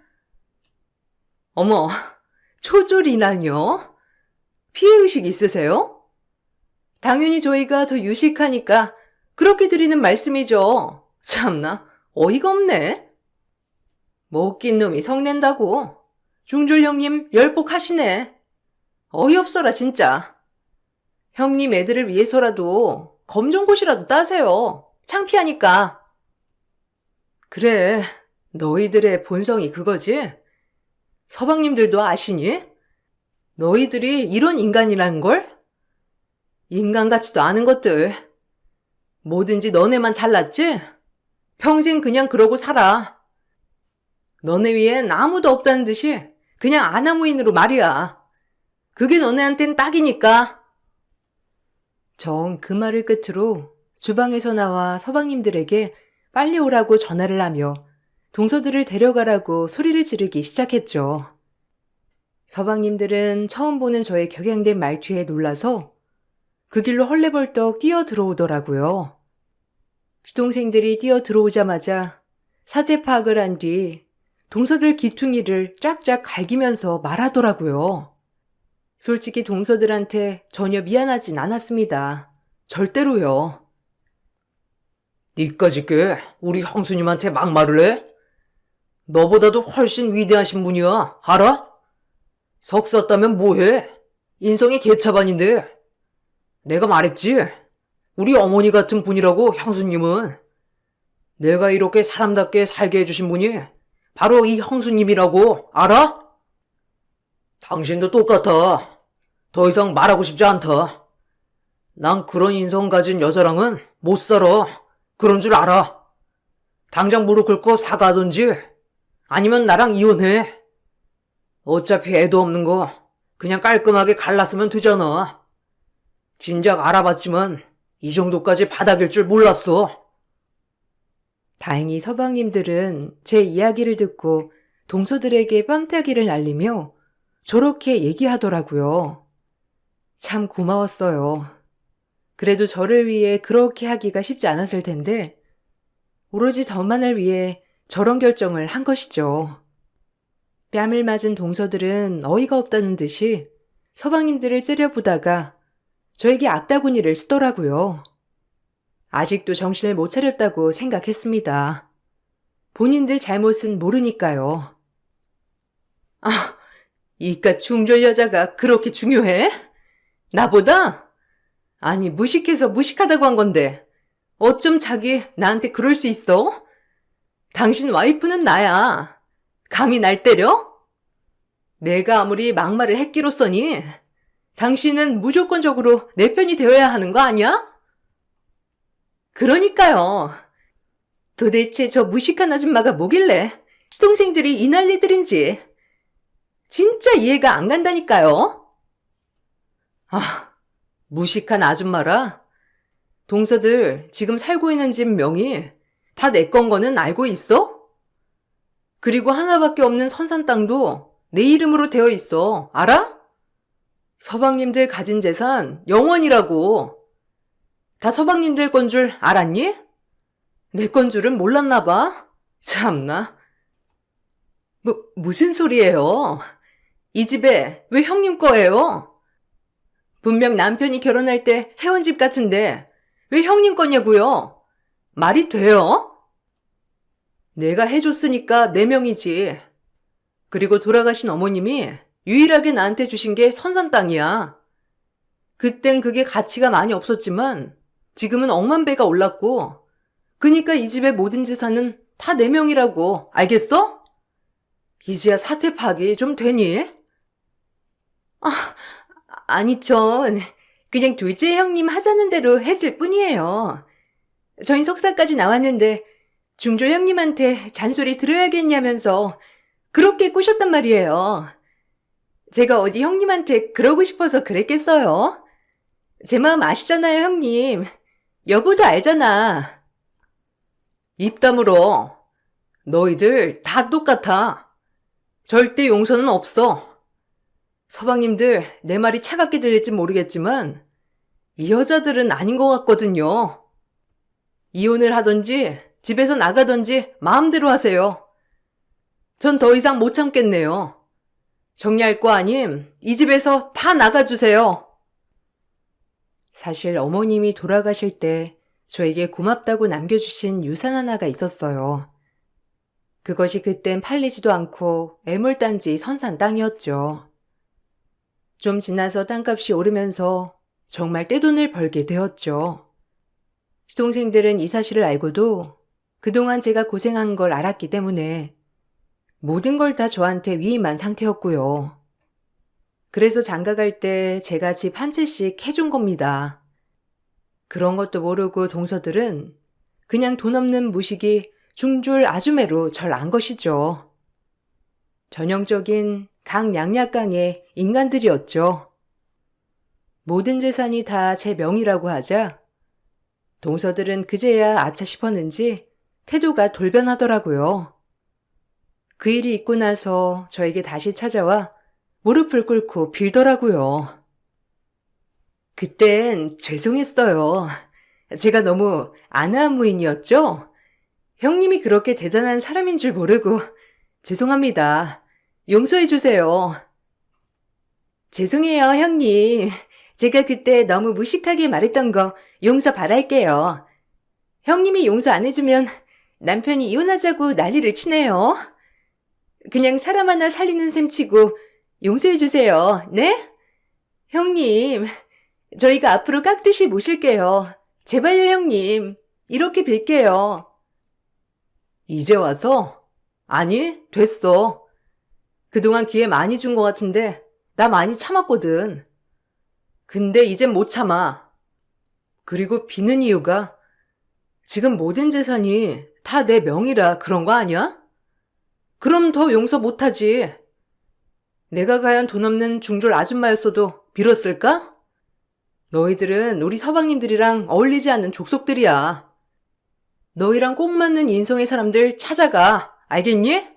어머, 초졸이라뇨? 피해의식 있으세요? 당연히 저희가 더 유식하니까 그렇게 드리는 말씀이죠. 참나, 어이가 없네. 뭐 웃긴 놈이 성낸다고. 중졸 형님 열폭하시네. 어이없어라 진짜. 형님 애들을 위해서라도 검정고시라도 따세요. 창피하니까. 그래, 너희들의 본성이 그거지? 서방님들도 아시니? 너희들이 이런 인간이라는 걸? 인간 같지도 않은 것들. 뭐든지 너네만 잘났지? 평생 그냥 그러고 살아. 너네 위엔 아무도 없다는 듯이 그냥 아나무인으로 말이야. 그게 너네한텐 딱이니까. 정 그 말을 끝으로 주방에서 나와 서방님들에게 빨리 오라고 전화를 하며 동서들을 데려가라고 소리를 지르기 시작했죠. 서방님들은 처음 보는 저의 격양된 말투에 놀라서 그 길로 헐레벌떡 뛰어 들어오더라고요. 시동생들이 뛰어 들어오자마자 사태 파악을 한 뒤 동서들 귀퉁이를 쫙쫙 갈기면서 말하더라고요. 솔직히 동서들한테 전혀 미안하진 않았습니다. 절대로요. 니까짓 게 우리 형수님한테 막말을 해? 너보다도 훨씬 위대하신 분이야, 알아? 석사 따면 뭐해? 인성이 개차반인데. 내가 말했지? 우리 어머니 같은 분이라고 형수님은. 내가 이렇게 사람답게 살게 해주신 분이 바로 이 형수님이라고 알아? 당신도 똑같아. 더 이상 말하고 싶지 않다. 난 그런 인성 가진 여자랑은 못 살아. 그런 줄 알아. 당장 무릎 꿇고 사과하든지 아니면 나랑 이혼해. 어차피 애도 없는 거 그냥 깔끔하게 갈랐으면 되잖아. 진작 알아봤지만 이 정도까지 바닥일 줄 몰랐어. 다행히 서방님들은 제 이야기를 듣고 동서들에게 뺨따기를 날리며 저렇게 얘기하더라고요. 참 고마웠어요. 그래도 저를 위해 그렇게 하기가 쉽지 않았을 텐데 오로지 저만을 위해 저런 결정을 한 것이죠. 뺨을 맞은 동서들은 어이가 없다는 듯이 서방님들을 째려보다가 저에게 악다구니를 쓰더라고요. 아직도 정신을 못 차렸다고 생각했습니다. 본인들 잘못은 모르니까요. 아, 이깟 중졸 여자가 그렇게 중요해? 나보다? 아니, 무식해서 무식하다고 한 건데 어쩜 자기 나한테 그럴 수 있어? 당신 와이프는 나야. 감히 날 때려? 내가 아무리 막말을 했기로써니 당신은 무조건적으로 내 편이 되어야 하는 거 아니야? 그러니까요. 도대체 저 무식한 아줌마가 뭐길래 시동생들이 이 난리들인지 진짜 이해가 안 간다니까요. 아, 무식한 아줌마라? 동서들 지금 살고 있는 집 명의 다 내 건 거는 알고 있어? 그리고 하나밖에 없는 선산 땅도 내 이름으로 되어 있어. 알아? 서방님들 가진 재산 영원이라고. 다 서방님들 건 줄 알았니? 내 건 줄은 몰랐나 봐. 참나. 무슨 소리예요? 이 집에 왜 형님 거예요? 분명 남편이 결혼할 때 해온 집 같은데 왜 형님 거냐고요? 말이 돼요? 내가 해줬으니까 내 명이지. 그리고 돌아가신 어머님이 유일하게 나한테 주신 게 선산 땅이야. 그땐 그게 가치가 많이 없었지만 지금은 억만배가 올랐고 그니까 이 집의 모든 재산은 다 내 명이라고. 알겠어? 이제야 사태 파악이 좀 되니? 아니 전 그냥 둘째 형님 하자는 대로 했을 뿐이에요. 저희 석사까지 나왔는데 중졸 형님한테 잔소리 들어야겠냐면서 그렇게 꼬셨단 말이에요. 제가 어디 형님한테 그러고 싶어서 그랬겠어요? 제 마음 아시잖아요, 형님. 여보도 알잖아. 입 다물어. 너희들 다 똑같아. 절대 용서는 없어. 서방님들 내 말이 차갑게 들릴지 모르겠지만 이 여자들은 아닌 것 같거든요. 이혼을 하던지 집에서 나가던지 마음대로 하세요. 전 더 이상 못 참겠네요. 정리할 거 아님 이 집에서 다 나가주세요. 사실 어머님이 돌아가실 때 저에게 고맙다고 남겨주신 유산 하나가 있었어요. 그것이 그땐 팔리지도 않고 애물단지 선산 땅이었죠. 좀 지나서 땅값이 오르면서 정말 떼돈을 벌게 되었죠. 시동생들은 이 사실을 알고도 그동안 제가 고생한 걸 알았기 때문에 모든 걸 다 저한테 위임한 상태였고요. 그래서 장가갈 때 제가 집 한 채씩 해준 겁니다. 그런 것도 모르고 동서들은 그냥 돈 없는 무식이 중졸 아주매로 절 안 것이죠. 전형적인 강약약강의 인간들이었죠. 모든 재산이 다 제 명의라고 하자 동서들은 그제야 아차 싶었는지 태도가 돌변하더라고요. 그 일이 있고 나서 저에게 다시 찾아와 무릎을 꿇고 빌더라고요. 그땐 죄송했어요. 제가 너무 안하무인이었죠? 형님이 그렇게 대단한 사람인 줄 모르고 죄송합니다. 용서해 주세요. 죄송해요, 형님. 제가 그때 너무 무식하게 말했던 거 용서 바랄게요. 형님이 용서 안 해주면 남편이 이혼하자고 난리를 치네요. 그냥 사람 하나 살리는 셈 치고 용서해 주세요. 네? 형님, 저희가 앞으로 깍듯이 모실게요. 제발요, 형님. 이렇게 빌게요. 이제 와서? 아니, 됐어. 그동안 기회 많이 준 것 같은데 나 많이 참았거든. 근데 이젠 못 참아. 그리고 비는 이유가 지금 모든 재산이 다 내 명의라 그런 거 아니야? 그럼 더 용서 못하지. 내가 과연 돈 없는 중졸 아줌마였어도 빌었을까? 너희들은 우리 서방님들이랑 어울리지 않는 족속들이야. 너희랑 꼭 맞는 인성의 사람들 찾아가. 알겠니?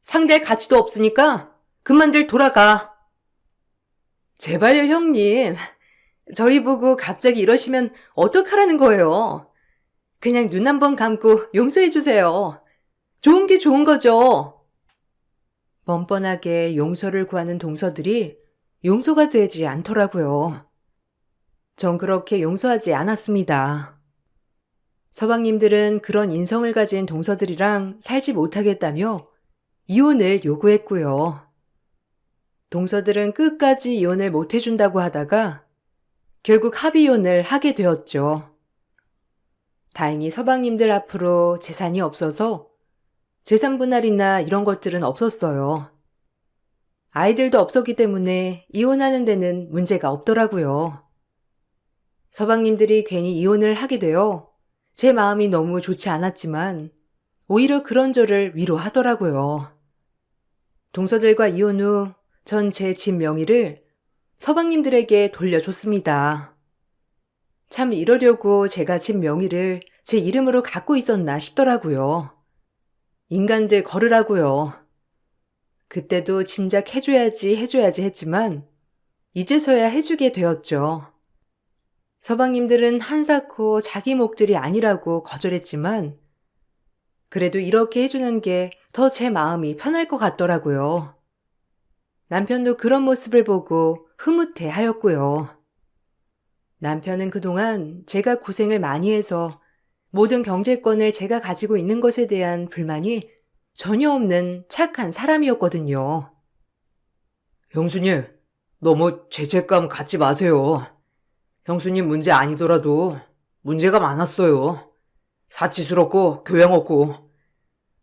상대할 가치도 없으니까 그만들 돌아가. 제발요, 형님. 저희 보고 갑자기 이러시면 어떡하라는 거예요? 그냥 눈 한 번 감고 용서해 주세요. 좋은 게 좋은 거죠. 뻔뻔하게 용서를 구하는 동서들이 용서가 되지 않더라고요. 전 그렇게 용서하지 않았습니다. 서방님들은 그런 인성을 가진 동서들이랑 살지 못하겠다며 이혼을 요구했고요. 동서들은 끝까지 이혼을 못 해준다고 하다가 결국 합의이혼을 하게 되었죠. 다행히 서방님들 앞으로 재산이 없어서 재산 분할이나 이런 것들은 없었어요. 아이들도 없었기 때문에 이혼하는 데는 문제가 없더라고요. 서방님들이 괜히 이혼을 하게 되어 제 마음이 너무 좋지 않았지만 오히려 그런 저를 위로하더라고요. 동서들과 이혼 후 전 제 집 명의를 서방님들에게 돌려줬습니다. 참 이러려고 제가 집 명의를 제 이름으로 갖고 있었나 싶더라고요. 인간들 걸으라고요. 그때도 진작 해줘야지 했지만 이제서야 해주게 되었죠. 서방님들은 한사코 자기 몫들이 아니라고 거절했지만 그래도 이렇게 해주는 게 더 제 마음이 편할 것 같더라고요. 남편도 그런 모습을 보고 흐뭇해 하였고요. 남편은 그동안 제가 고생을 많이 해서 모든 경제권을 제가 가지고 있는 것에 대한 불만이 전혀 없는 착한 사람이었거든요. 형수님, 너무 죄책감 갖지 마세요. 형수님 문제 아니더라도 문제가 많았어요. 사치스럽고 교양 없고.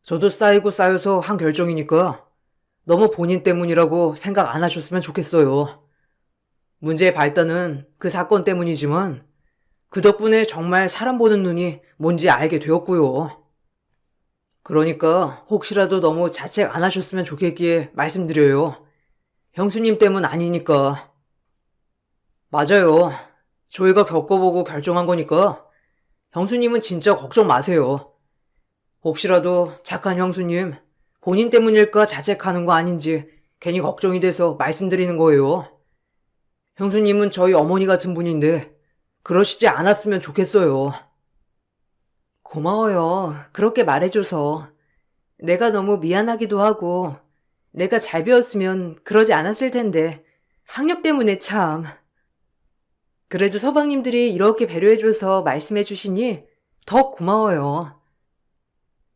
저도 쌓이고 쌓여서 한 결정이니까 너무 본인 때문이라고 생각 안 하셨으면 좋겠어요. 문제의 발단은 그 사건 때문이지만 그 덕분에 정말 사람 보는 눈이 뭔지 알게 되었고요. 그러니까 혹시라도 너무 자책 안 하셨으면 좋겠기에 말씀드려요. 형수님 때문 아니니까. 맞아요. 저희가 겪어보고 결정한 거니까 형수님은 진짜 걱정 마세요. 혹시라도 착한 형수님 본인 때문일까 자책하는 거 아닌지 괜히 걱정이 돼서 말씀드리는 거예요. 형수님은 저희 어머니 같은 분인데 그러시지 않았으면 좋겠어요. 고마워요. 그렇게 말해줘서. 내가 너무 미안하기도 하고 내가 잘 배웠으면 그러지 않았을 텐데 학력 때문에 참. 그래도 서방님들이 이렇게 배려해줘서 말씀해 주시니 더 고마워요.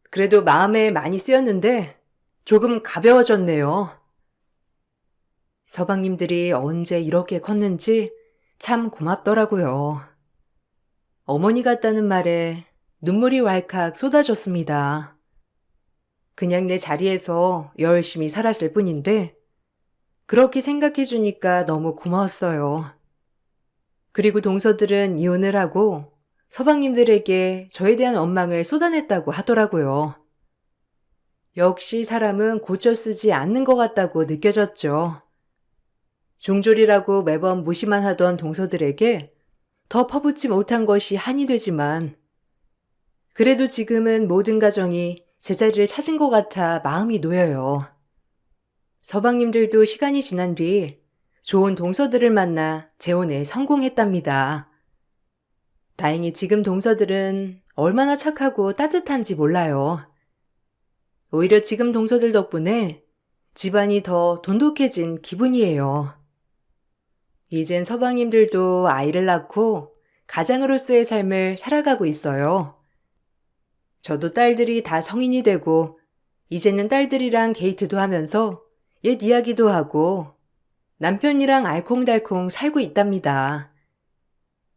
그래도 마음에 많이 쓰였는데 조금 가벼워졌네요. 서방님들이 언제 이렇게 컸는지 참 고맙더라고요. 어머니 같다는 말에 눈물이 왈칵 쏟아졌습니다. 그냥 내 자리에서 열심히 살았을 뿐인데 그렇게 생각해 주니까 너무 고마웠어요. 그리고 동서들은 이혼을 하고 서방님들에게 저에 대한 원망을 쏟아냈다고 하더라고요. 역시 사람은 고쳐 쓰지 않는 것 같다고 느껴졌죠. 중졸이라고 매번 무시만 하던 동서들에게 더 퍼붓지 못한 것이 한이 되지만 그래도 지금은 모든 가정이 제자리를 찾은 것 같아 마음이 놓여요. 서방님들도 시간이 지난 뒤 좋은 동서들을 만나 재혼에 성공했답니다. 다행히 지금 동서들은 얼마나 착하고 따뜻한지 몰라요. 오히려 지금 동서들 덕분에 집안이 더 돈독해진 기분이에요. 이젠 서방님들도 아이를 낳고 가장으로서의 삶을 살아가고 있어요. 저도 딸들이 다 성인이 되고 이제는 딸들이랑 데이트도 하면서 옛 이야기도 하고 남편이랑 알콩달콩 살고 있답니다.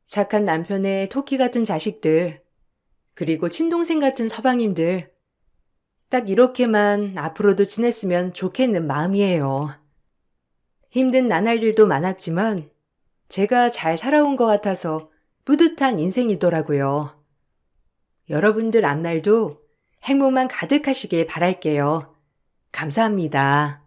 착한 남편의 토끼 같은 자식들, 그리고 친동생 같은 서방님들, 딱 이렇게만 앞으로도 지냈으면 좋겠는 마음이에요. 힘든 나날들도 많았지만 제가 잘 살아온 것 같아서 뿌듯한 인생이더라고요. 여러분들 앞날도 행복만 가득하시길 바랄게요. 감사합니다.